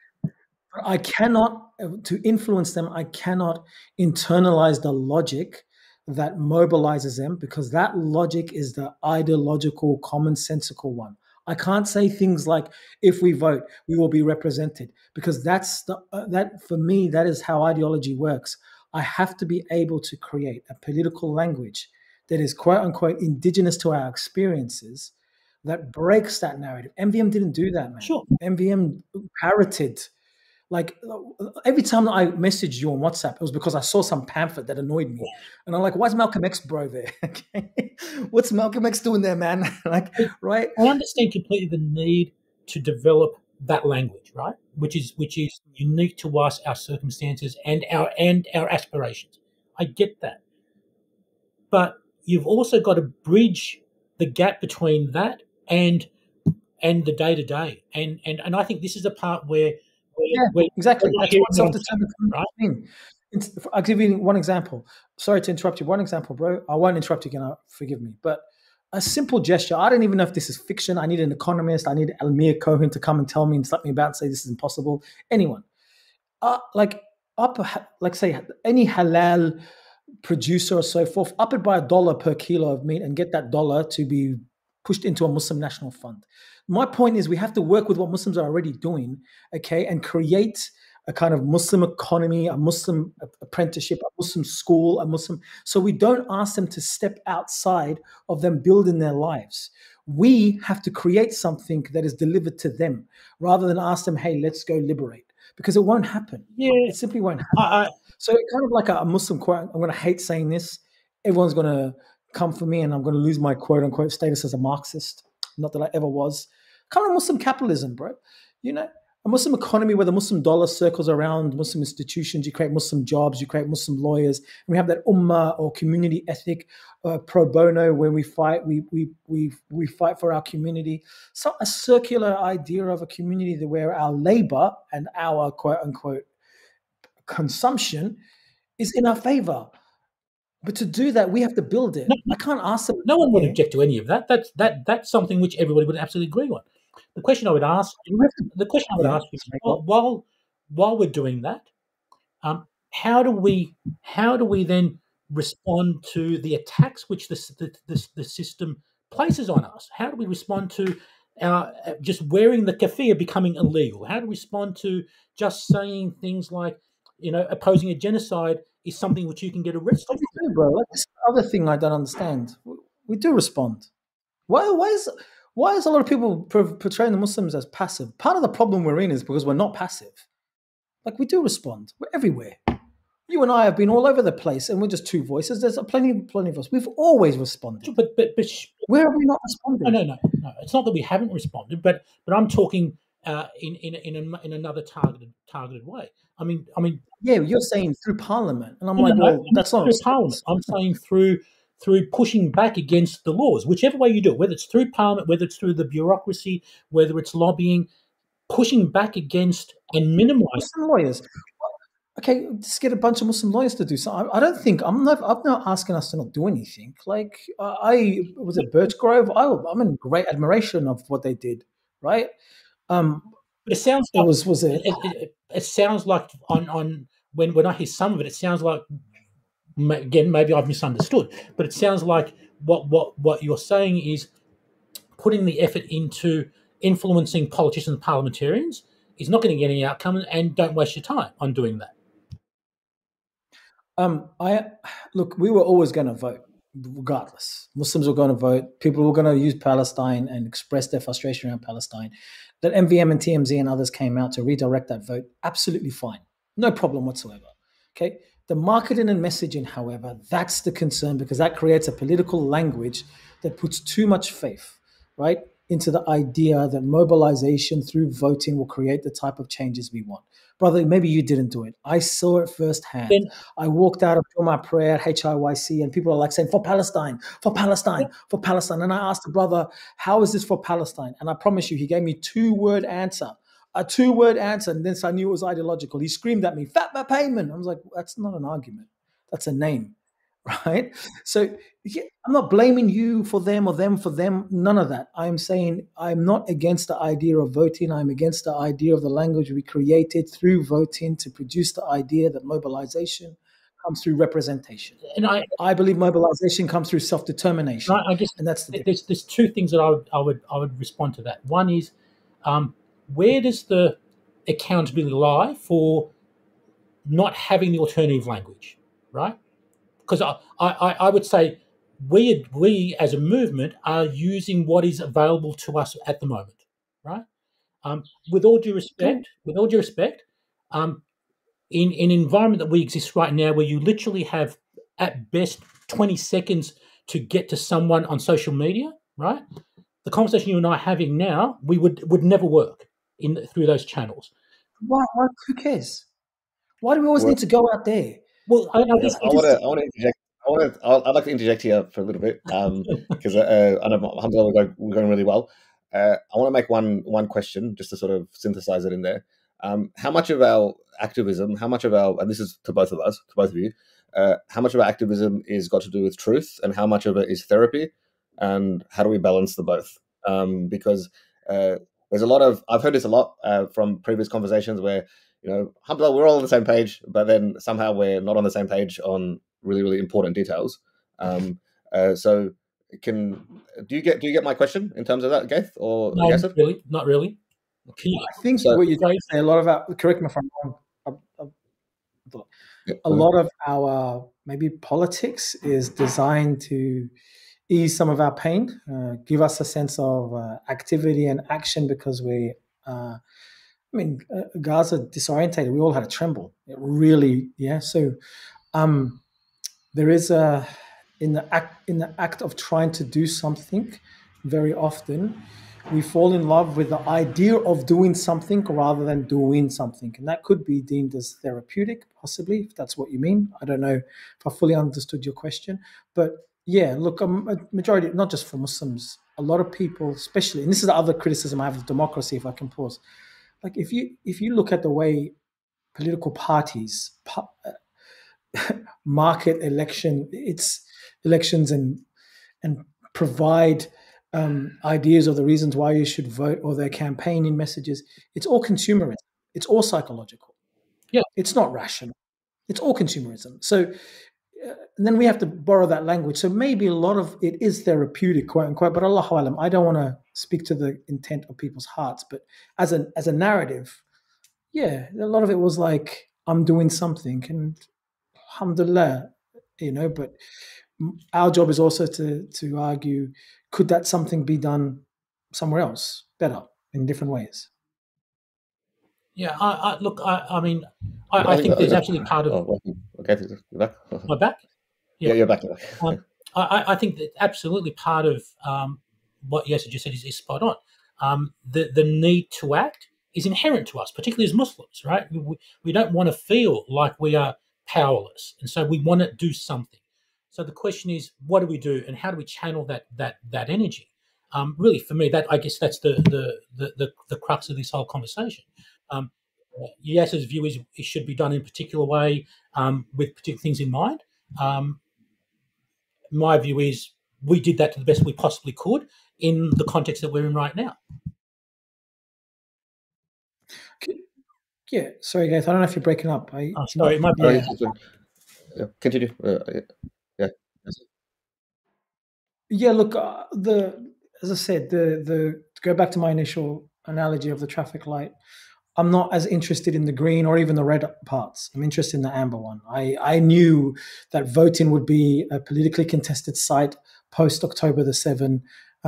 I cannot, to influence them, I cannot internalize the logic that mobilizes them, because that logic is the ideological, commonsensical one. I can't say things like, if we vote, we will be represented, because that for me, that is how ideology works. I have to be able to create a political language that is quote unquote indigenous to our experiences, that breaks that narrative. MVM didn't do that, man. Sure. MVM parroted. Like every time I messaged you on WhatsApp, it was because I saw some pamphlet that annoyed me. And I'm like, why's Malcolm X bro there? Okay. What's Malcolm X doing there, man? Like, right? I understand completely the need to develop that language, right? Which is unique to us, our circumstances, and our aspirations. I get that. But you've also got to bridge the gap between that and the day-to-day. And I think this is the part where exactly. That's what self-determination means. I'll give you one example. Sorry to interrupt you. One example, bro. I won't interrupt you again. Forgive me. But a simple gesture. I don't even know if this is fiction. I need an economist. I need Almir Cohen to come and tell me and slap me about and say this is impossible. Anyone. Say any halal producer or so forth, up it by $1 per kilo of meat and get that dollar to be pushed into a Muslim national fund. My point is we have to work with what Muslims are already doing, okay, and create a kind of Muslim economy, a Muslim apprenticeship, a Muslim school, a Muslim. So we don't ask them to step outside of them building their lives. We have to create something that is delivered to them rather than ask them, hey, let's go liberate, because it won't happen. Yeah. It simply won't happen. So kind of like a Muslim quote, I'm going to hate saying this. Everyone's going to come for me and I'm going to lose my quote unquote status as a Marxist. Not that I ever was. Kind of Muslim capitalism, bro. You know, a Muslim economy where the Muslim dollar circles around Muslim institutions, you create Muslim jobs, you create Muslim lawyers, and we have that ummah or community ethic, pro bono, when we fight, we fight for our community. So a circular idea of a community where our labor and our quote unquote consumption is in our favor. But to do that, we have to build it. I can't ask them. No one would object to any of that. That's something which everybody would absolutely agree on. The question I would ask, is, while we're doing that, how do we then respond to the attacks which the system places on us? How do we respond to just wearing the keffiyeh becoming illegal? How do we respond to just saying things like, opposing a genocide is something which you can get arrested for? Bro, like this other thing I don't understand. We do respond. Why is a lot of people portraying the Muslims as passive? Part of the problem we're in is because we're not passive. Like, we do respond. We're everywhere. You and I have been all over the place, and we're just two voices. There's plenty of us. We've always responded. But where have we not responded? No. It's not that we haven't responded, but I'm talking in another targeted way. I mean. Yeah, you're saying through Parliament, and I'm that's not through Parliament. I'm saying through pushing back against the laws, whichever way you do it, whether it's through Parliament, whether it's through the bureaucracy, whether it's lobbying, pushing back against and minimising. Muslim lawyers. Okay, just get a bunch of Muslim lawyers to do something. I don't think I'm not asking us to not do anything. Like, I was at Birch Grove. I'm in great admiration of what they did, right? But it sounds like it sounds like on when I hear some of it, it sounds like, again, maybe I've misunderstood, but it sounds like what you're saying is putting the effort into influencing politicians and parliamentarians is not going to get any outcome, and don't waste your time on doing that. Look, we were always going to vote, regardless. Muslims were going to vote. People were going to use Palestine and express their frustration around Palestine. That MVM and TMZ and others came out to redirect that vote. Absolutely fine. No problem whatsoever. Okay. The marketing and messaging, however, that's the concern, because that creates a political language that puts too much faith, right, into the idea that mobilization through voting will create the type of changes we want. Brother, maybe you didn't do it. I saw it firsthand. I walked out of my prayer at HIYC and people are like saying, for Palestine, for Palestine, for Palestine. And I asked the brother, how is this for Palestine? And I promise you, he gave me a two-word answer. And then so I knew it was ideological. He screamed at me, fatwa payment. I was like, that's not an argument. That's a name, right? So yeah, I'm not blaming you for them or them for them. None of that. I'm saying I'm not against the idea of voting. I'm against the idea of the language we created through voting to produce the idea that mobilization comes through representation. And I believe mobilization comes through self-determination. I guess, and that's there's two things that I would respond to that. One is, where does the accountability lie for not having the alternative language, right? Because I would say we as a movement are using what is available to us at the moment, right? With all due respect, in an environment that we exist right now, where you literally have at best 20 seconds to get to someone on social media, right? The conversation you and I are having now, we would never work through those channels. Why? Who cares? Why do we always need to go out there? Well, I want to interject. I'd like to interject here for a little bit, because I know alhamdulillah we're going really well. I want to make one question just to sort of synthesize it in there. How much of our activism, and this is to both of us, to both of you, how much of our activism is got to do with truth, and how much of it is therapy, and how do we balance the both? Because there's a lot of, I've heard this a lot from previous conversations where, alhamdulillah, we're all on the same page, but then somehow we're not on the same page on really, really important details. So do you get my question in terms of that, Ghaith, or no, Yassir? Not really. I think what you're trying to say, a lot of our, correct me if I'm wrong, A lot of our maybe politics is designed to ease some of our pain, give us a sense of activity and action because Gaza disorientated. We all had a tremble. It really, yeah. So there is in the act of trying to do something, very often we fall in love with the idea of doing something rather than doing something, and that could be deemed as therapeutic, possibly, if that's what you mean. I don't know if I fully understood your question, but yeah, look, a majority, not just for Muslims, a lot of people, especially, and this is the other criticism I have of democracy, if I can pause. Like if you look at the way political parties market elections and provide ideas of the reasons why you should vote or their campaigning messages, it's all consumerism. It's all psychological. Yeah, it's not rational. It's all consumerism. So and then we have to borrow that language. So maybe a lot of it is therapeutic, quote unquote. But Allahu Alam, I don't want to speak to the intent of people's hearts. But as a narrative, yeah, a lot of it was like, I'm doing something, and alhamdulillah, but our job is also to argue, could that something be done somewhere else better in different ways? Yeah, I mean, I think there's actually part of... Okay, you're back? My back? Yeah, you're back. I think that absolutely part of what Yassir just said is spot on. The need to act is inherent to us, particularly as Muslims, right? We don't want to feel like we are powerless, and so we want to do something. So the question is, what do we do, and how do we channel that energy? Really, for me, I guess that's the crux of this whole conversation. Yassir's view is it should be done in a particular way, with particular things in mind. My view is we did that to the best we possibly could in the context that we're in right now. Yeah, sorry, Ghaith, I don't know if you're breaking up. Sorry, it might be. Continue. Yeah. Yeah, look, as I said, to go back to my initial analogy of the traffic light, I'm not as interested in the green or even the red parts. I'm interested in the amber one. I knew that voting would be a politically contested site post October the 7th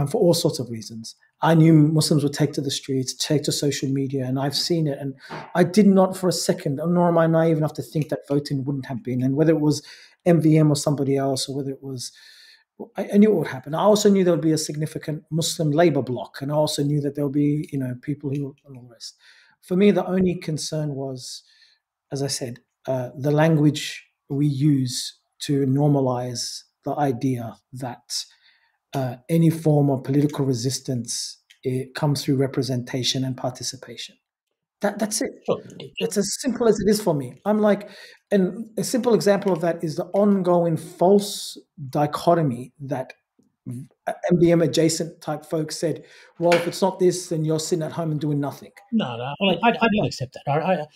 for all sorts of reasons. I knew Muslims would take to the streets, take to social media, and I've seen it. And I did not for a second, nor am I naive enough to think that voting wouldn't have been. And whether it was MVM or somebody else, or whether it was, I knew it would happen. I also knew there would be a significant Muslim Labour bloc, and I also knew that there would be, people who and all the rest. For me, the only concern was, as I said, the language we use to normalize the idea that any form of political resistance, it comes through representation and participation. That's it. Sure. It's as simple as it is for me. I'm like, and a simple example of that is the ongoing false dichotomy that MVM adjacent type folks said, well, if it's not this, then you're sitting at home and doing nothing. No, I don't accept that.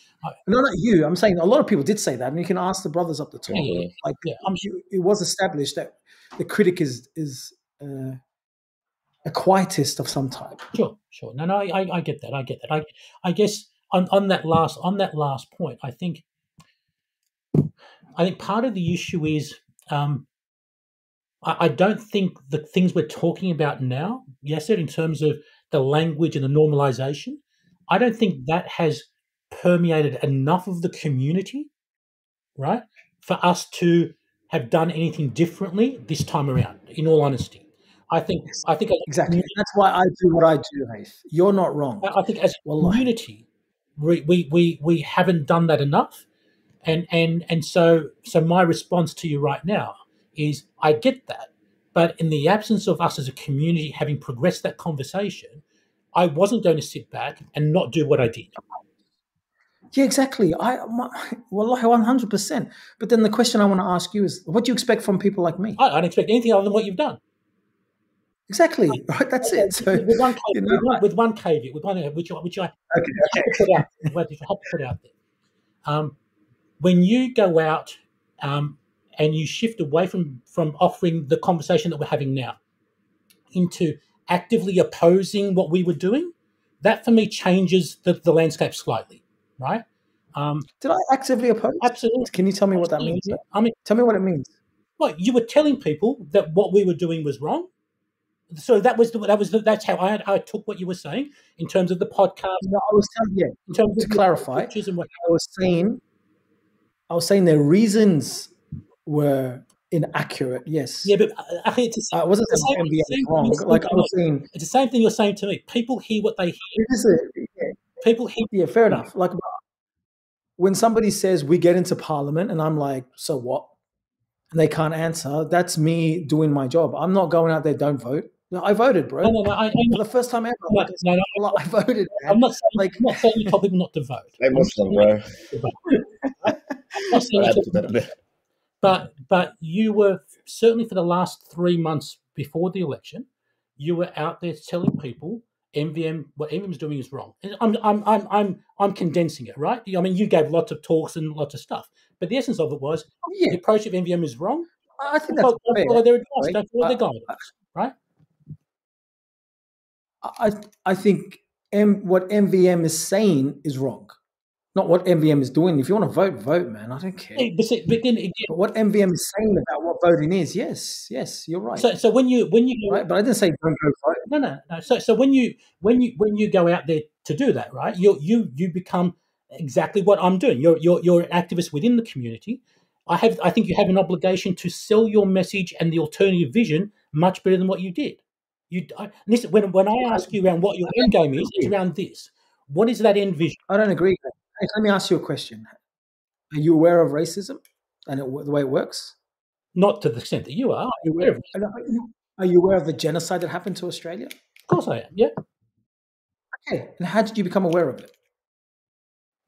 No, not you. I'm saying a lot of people did say that, and you can ask the brothers up the top. It was established that the critic is a quietist of some type. Sure. No, I get that. I guess on that last point, I think part of the issue is I don't think the things we're talking about now, Yassir, in terms of the language and the normalisation, I don't think that has permeated enough of the community, right, for us to have done anything differently this time around, in all honesty. I think exactly. That's why I do what I do, Ghaith. You're not wrong. I think as a community, we haven't done that enough, and so my response to you right now is I get that, but in the absence of us as a community having progressed that conversation, I wasn't going to sit back and not do what I did. Yeah, exactly. Wallahi, 100%. But then the question I want to ask you is, what do you expect from people like me? I don't expect anything other than what you've done. Exactly. Right. That's it. So with one caveat, which I have to put out there. When you go out and you shift away from offering the conversation that we're having now into actively opposing what we were doing, that for me changes the landscape slightly, right? Did I actively oppose? Absolutely. Can you tell me what that means? Yeah. I mean, tell me what it means. Well, you were telling people that what we were doing was wrong. So that's how I took what you were saying in terms of the podcast. No, I was telling in terms to of clarify. And what, I was saying their reasons were inaccurate. Yes. Yeah, but I think I wasn't saying MVM wrong. Like I was saying, it's the same thing you're saying to me. People hear what they hear. People hear. Yeah, fair enough. Like when somebody says we get into parliament, and I'm like, so what? And they can't answer. That's me doing my job. I'm not going out there. Don't vote. No, I voted, bro. No, for the first time ever. No, I voted. Man. I'm not saying you told people not to vote. Hey, Muslim, bro. But you were certainly for the last 3 months before the election, you were out there telling people what MVM is doing is wrong. And I'm condensing it, right? I mean, you gave lots of talks and lots of stuff, but the essence of it was the approach of MVM is wrong. I think that's fair. Follow their advice. Don't follow their guidance, right? I think what MVM is saying is wrong, not what MVM is doing. If you want to vote, vote, man. I don't care. But what MVM is saying about what voting is, yes, you're right. So when you right, but I didn't say don't go vote. No. So when you go out there to do that, right, you become exactly what I'm doing. You're an activist within the community. I think you have an obligation to sell your message and the alternative vision much better than what you did. Listen, when I ask you around what your end game is, it's around this. What is that end vision? I don't agree. Hey, let me ask you a question. Are you aware of racism and the way it works? Not to the extent that you are. Are you aware of the genocide that happened to Australia? Of course I am, yeah. Okay, and how did you become aware of it?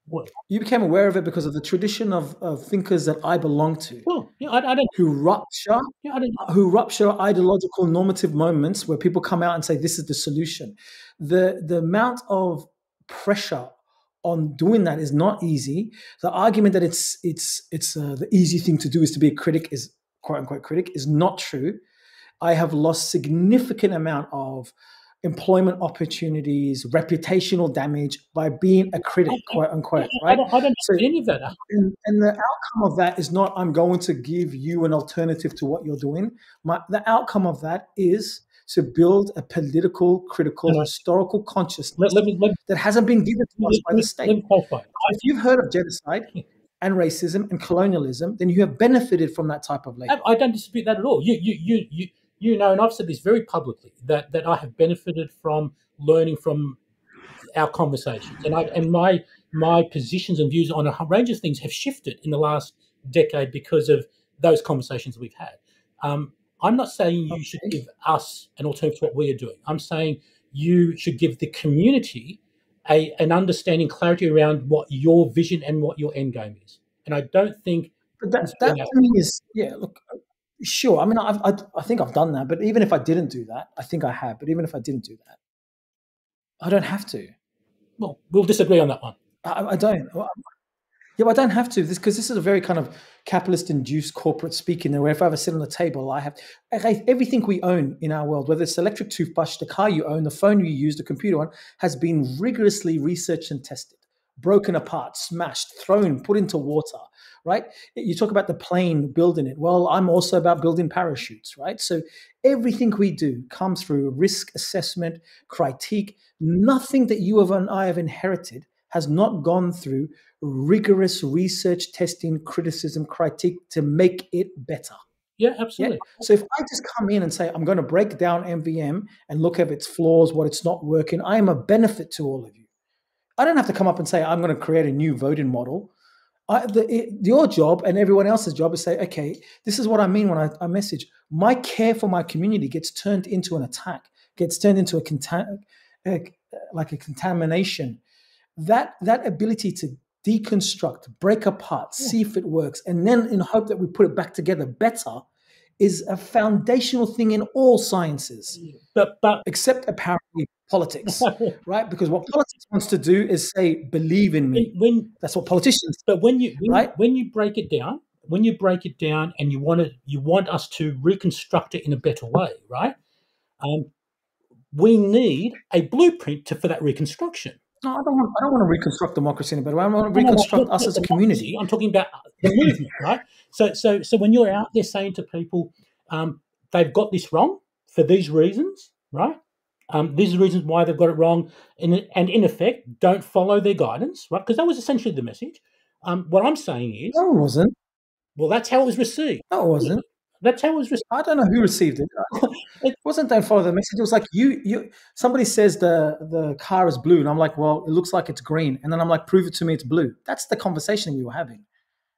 What? You became aware of it because of the tradition of thinkers that I belong to. Well, yeah, I don't. Who rupture ideological normative moments where people come out and say this is the solution. The amount of pressure on doing that is not easy. The argument that it's the easy thing to do is to be a critic, is quote unquote critic, is not true. I have lost significant amount of employment opportunities, reputational damage by being a critic, quote unquote, right? I don't see any of that. And the outcome of that is not, I'm going to give you an alternative to what you're doing. The outcome of that is to build a political, critical, historical consciousness that hasn't been given to us by the state. If you've heard of genocide and racism and colonialism, then you have benefited from that type of labor. I don't dispute that at all. You know, and I've said this very publicly, that I have benefited from learning from our conversations, and my positions and views on a range of things have shifted in the last decade because of those conversations we've had. I'm not saying you should give us an alternative to what we are doing. I'm saying you should give the community an understanding, clarity around what your vision and what your end game is. And I don't think that to me is, look. Sure. I mean, I think I've done that, but even if I didn't do that, I think I have. But even if I didn't do that, I don't have to. Well, we'll disagree on that one. I don't. Yeah, but I don't have to. Because this is a very kind of capitalist-induced corporate speaking. Where if I ever sit on the table, I have everything we own in our world, whether it's the electric toothbrush, the car you own, the phone you use, the computer one, has been rigorously researched and tested, broken apart, smashed, thrown, put into water. Right? You talk about the plane, building it. Well, I'm also about building parachutes, right? So everything we do comes through risk assessment, critique. Nothing that you and I have inherited has not gone through rigorous research, testing, criticism, critique to make it better. Yeah, absolutely. Yeah? So if I just come in and say, I'm going to break down MVM and look at its flaws, what it's not working, I am a benefit to all of you. I don't have to come up and say, I'm going to create a new voting model. Your job and everyone else's job is say, okay, this is what I mean when I message. My care for my community gets turned into an attack, gets turned into a contamination. That ability to deconstruct, break apart, see if it works, and then in hope that we put it back together better is a foundational thing in all sciences, but except apparently politics, right? Because what politics wants to do is say, "Believe in me." That's what politicians. But when you break it down, and you want us to reconstruct it in a better way, right? We need a blueprint for that reconstruction. No, I don't want to reconstruct democracy anybody. I want to reconstruct us as a community. I'm talking about the movement, right? So when you're out there saying to people, they've got this wrong for these reasons, right? These are the reasons why they've got it wrong, and in effect, don't follow their guidance, right? Because that was essentially the message. What I'm saying is, No, it wasn't. Well, that's how it was received. No, it wasn't. That's how it was received. I don't know who received it. It wasn't don't follow the message. It was like you. Somebody says the car is blue, and I'm like, well, it looks like it's green, and then I'm like, prove it to me, it's blue. That's the conversation we were having.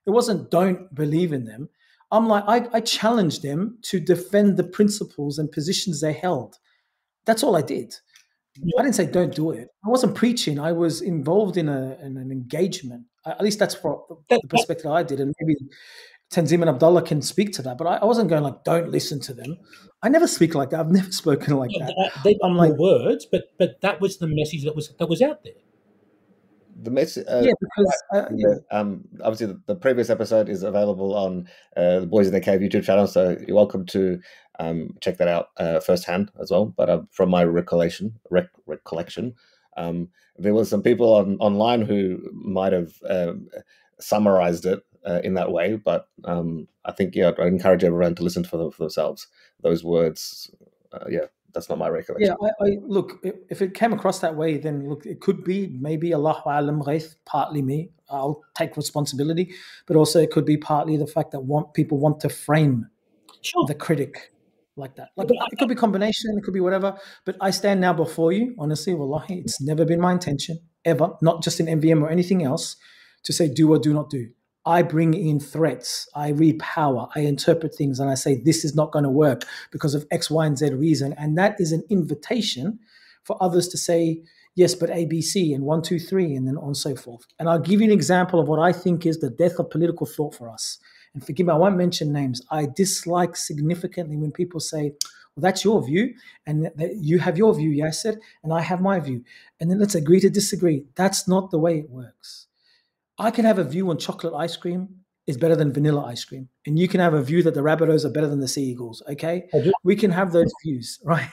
It wasn't don't believe in them. I'm like, I challenged them to defend the principles and positions they held. That's all I did. I didn't say don't do it. I wasn't preaching. I was involved in an engagement. At least that's what the perspective I did, and maybe Tanzim and Abdullah can speak to that. But I wasn't going like, don't listen to them. I never speak like that. I've never spoken like that. I'm like words, but that was the message that was out there. The message, because obviously the previous episode is available on the Boys in the Cave YouTube channel, so you're welcome to check that out firsthand as well. But from my recollection, there were some people online who might have summarized it in that way, but I think I encourage everyone to listen for themselves. Those words, that's not my recollection. Yeah, I look, if it came across that way, then look, it could be maybe Allahu Alam Ghaith, partly me. I'll take responsibility, but also it could be partly the fact that people want to frame the critic like that. Like it could be combination, it could be whatever. But I stand now before you, honestly, wallahi, it's never been my intention ever, not just in MVM or anything else, to say do or do not do. I bring in threats, I read power, I interpret things, and I say this is not going to work because of X, Y, and Z reason. And that is an invitation for others to say, yes, but A, B, C, and 1, 2, 3, and then on and so forth. And I'll give you an example of what I think is the death of political thought for us. And forgive me, I won't mention names. I dislike significantly when people say, well, that's your view, and you have your view, Yassir, and I have my view. And then let's agree to disagree. That's not the way it works. I can have a view on chocolate ice cream is better than vanilla ice cream. And you can have a view that the Rabbitohs are better than the Sea Eagles, okay? We can have those views, right?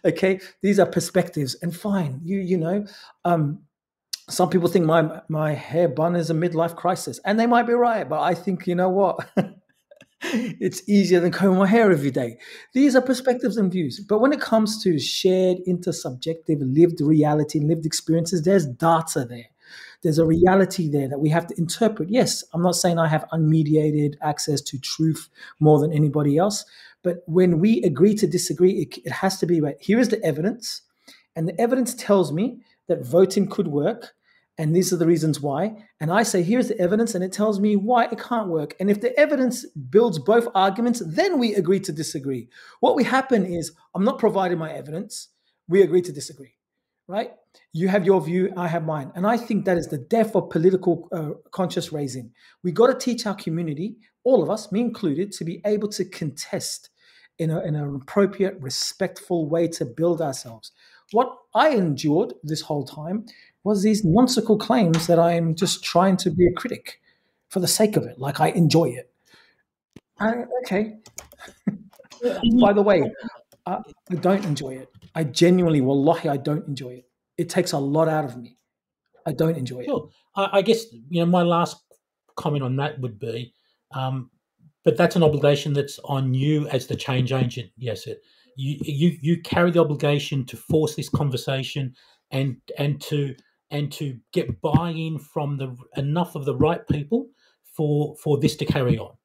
Okay? These are perspectives. And fine, some people think my hair bun is a midlife crisis. And they might be right, but I think, you know what? It's easier than combing my hair every day. These are perspectives and views. But when it comes to shared, intersubjective, lived reality, lived experiences, there's data there. There's a reality there that we have to interpret. Yes, I'm not saying I have unmediated access to truth more than anybody else, but when we agree to disagree, it has to be right. Here is the evidence, and the evidence tells me that voting could work, and these are the reasons why. And I say, here's the evidence, and it tells me why it can't work. And if the evidence builds both arguments, then we agree to disagree. What will happen is, I'm not providing my evidence, we agree to disagree, right? You have your view, I have mine. And I think that is the death of political conscious raising. We got to teach our community, all of us, me included, to be able to contest in an appropriate, respectful way to build ourselves. What I endured this whole time was these nonsensical claims that I'm just trying to be a critic for the sake of it, like I enjoy it. Okay. By the way, I don't enjoy it. I genuinely, wallahi, I don't enjoy it. It takes a lot out of me. I don't enjoy it. Sure. I guess, my last comment on that would be, but that's an obligation that's on you as the change agent. Yes, you carry the obligation to force this conversation and to get buy-in from enough of the right people for this to carry on.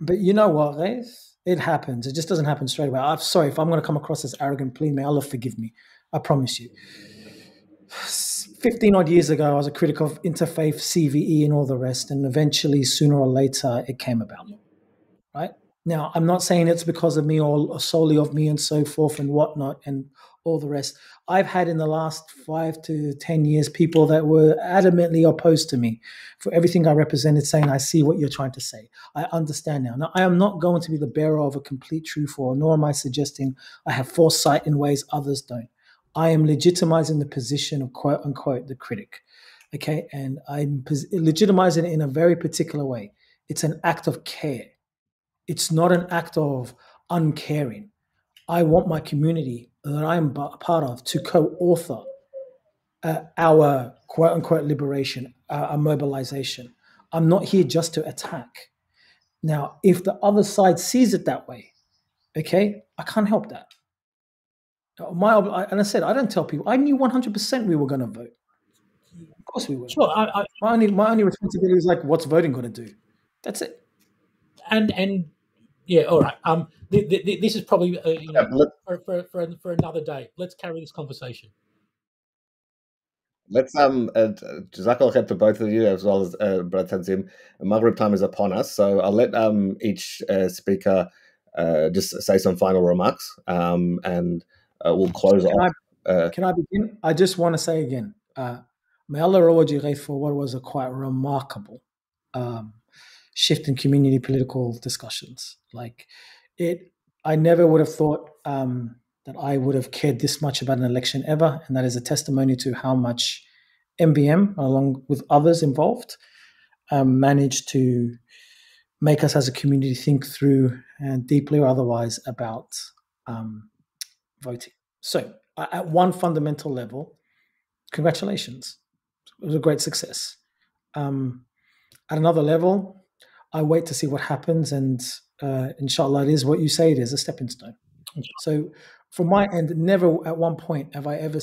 But you know what, Ghaith? It happens. It just doesn't happen straight away. I'm sorry if I'm going to come across as arrogant. Please, may Allah forgive me. I promise you. 15 odd years ago, I was a critic of interfaith, CVE, and all the rest. And eventually, sooner or later, it came about. Right? Now, I'm not saying it's because of me or solely of me and so forth and whatnot and all the rest. I've had in the last 5 to 10 years people that were adamantly opposed to me for everything I represented, saying, I see what you're trying to say. I understand now. Now, I am not going to be the bearer of a complete truth, nor am I suggesting I have foresight in ways others don't. I am legitimizing the position of quote unquote the critic. Okay. And I'm legitimizing it in a very particular way. It's an act of care. It's not an act of uncaring. I want my community that I'm a part of to co-author our quote unquote liberation, our mobilization. I'm not here just to attack. Now, if the other side sees it that way, okay, I can't help that. And I said, I don't tell people. I knew 100% we were going to vote. Of course we were. Sure. My only responsibility is like, what's voting going to do? That's it. And yeah, all right. This is probably for another day. Let's carry this conversation. Let's Jazakallah khair to both of you as well as Brother Tanzim. Maghrib time is upon us, so I'll let each speaker just say some final remarks, and we'll close off. Can I begin? I just want to say again, may Allah reward you, Ghaith, for what was a quite remarkable shift in community political discussions. Like I never would have thought that I would have cared this much about an election ever, and that is a testimony to how much MVM, along with others involved, managed to make us as a community think through deeply or otherwise about voting. So at one fundamental level, congratulations. It was a great success. At another level, I wait to see what happens, and inshallah, it is what you say it is, a stepping stone. So from my end, never at one point have I ever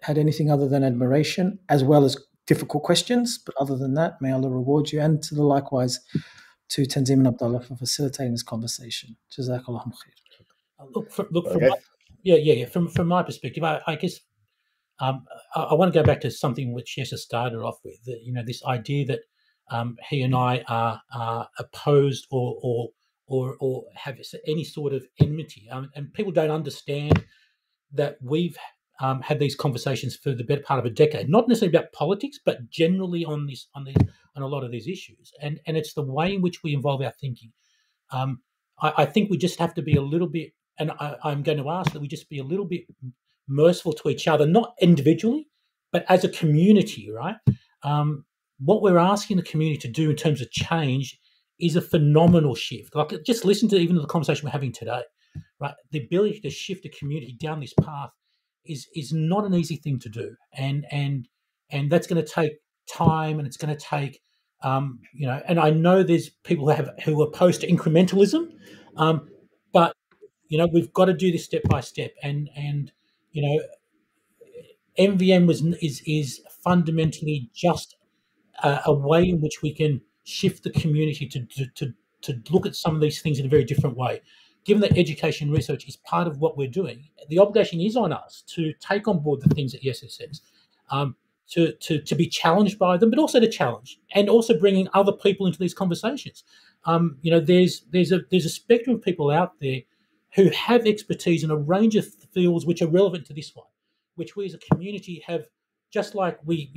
had anything other than admiration, as well as difficult questions. But other than that, may Allah reward you, and to the likewise to Tanzim and Abdullah for facilitating this conversation. Jazakallah khair. From my perspective, I guess I want to go back to something which Yassir started off with. That, this idea that he and I are opposed or have any sort of enmity, and people don't understand that we've had these conversations for the better part of a decade, not necessarily about politics, but generally on a lot of these issues, and it's the way in which we involve our thinking. I think we just have to be a little bit, and I'm going to ask that we just be a little bit merciful to each other, not individually, but as a community, right? What we're asking the community to do in terms of change is a phenomenal shift. Like, just listen to even the conversation we're having today, right? The ability to shift a community down this path is not an easy thing to do, and that's going to take time, and it's going to take, and I know there's people who are opposed to incrementalism, but we've got to do this step by step, and MVM is fundamentally just a way in which we can shift the community to look at some of these things in a very different way. Given that education and research is part of what we're doing, the obligation is on us to take on board the things that Yassir says, to be challenged by them, but also to challenge, and also bringing other people into these conversations. There's a spectrum of people out there who have expertise in a range of fields which are relevant to this one, which we as a community have. Just like we've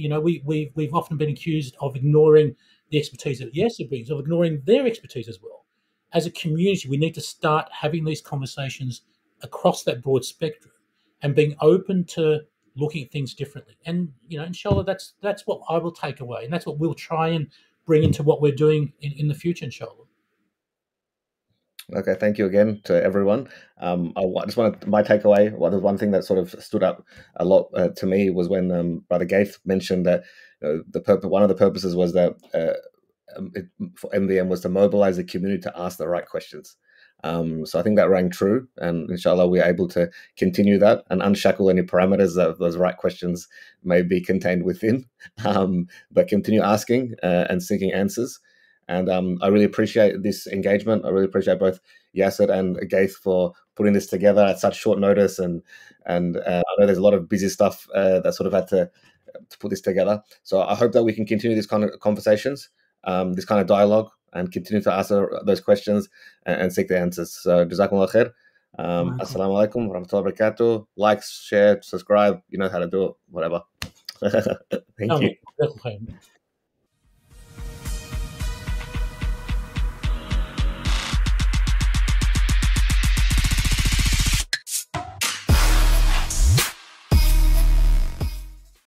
often been accused of ignoring the expertise that Yassir brings, of ignoring their expertise as well. As a community, we need to start having these conversations across that broad spectrum and being open to looking at things differently. And inshallah, that's what I will take away, and that's what we'll try and bring into what we're doing in the future, inshallah. Okay, thank you again to everyone. I just wanted my takeaway. There's one thing that sort of stood up a lot to me was when Brother Ghaith mentioned that one of the purposes was that for MVM was to mobilize the community to ask the right questions. So I think that rang true, and inshallah we're able to continue that and unshackle any parameters that those right questions may be contained within, but continue asking and seeking answers. And I really appreciate this engagement. I really appreciate both Yassir and Ghaith for putting this together at such short notice. And I know there's a lot of busy stuff that sort of had to put this together. So I hope that we can continue these kind of conversations, this kind of dialogue, and continue to ask those questions and seek the answers. So Jazakumullah khair. Assalamu alaikum wa rahmatullahi wa barakatuh. Like, share, subscribe. You know how to do it. Whatever. Thank you.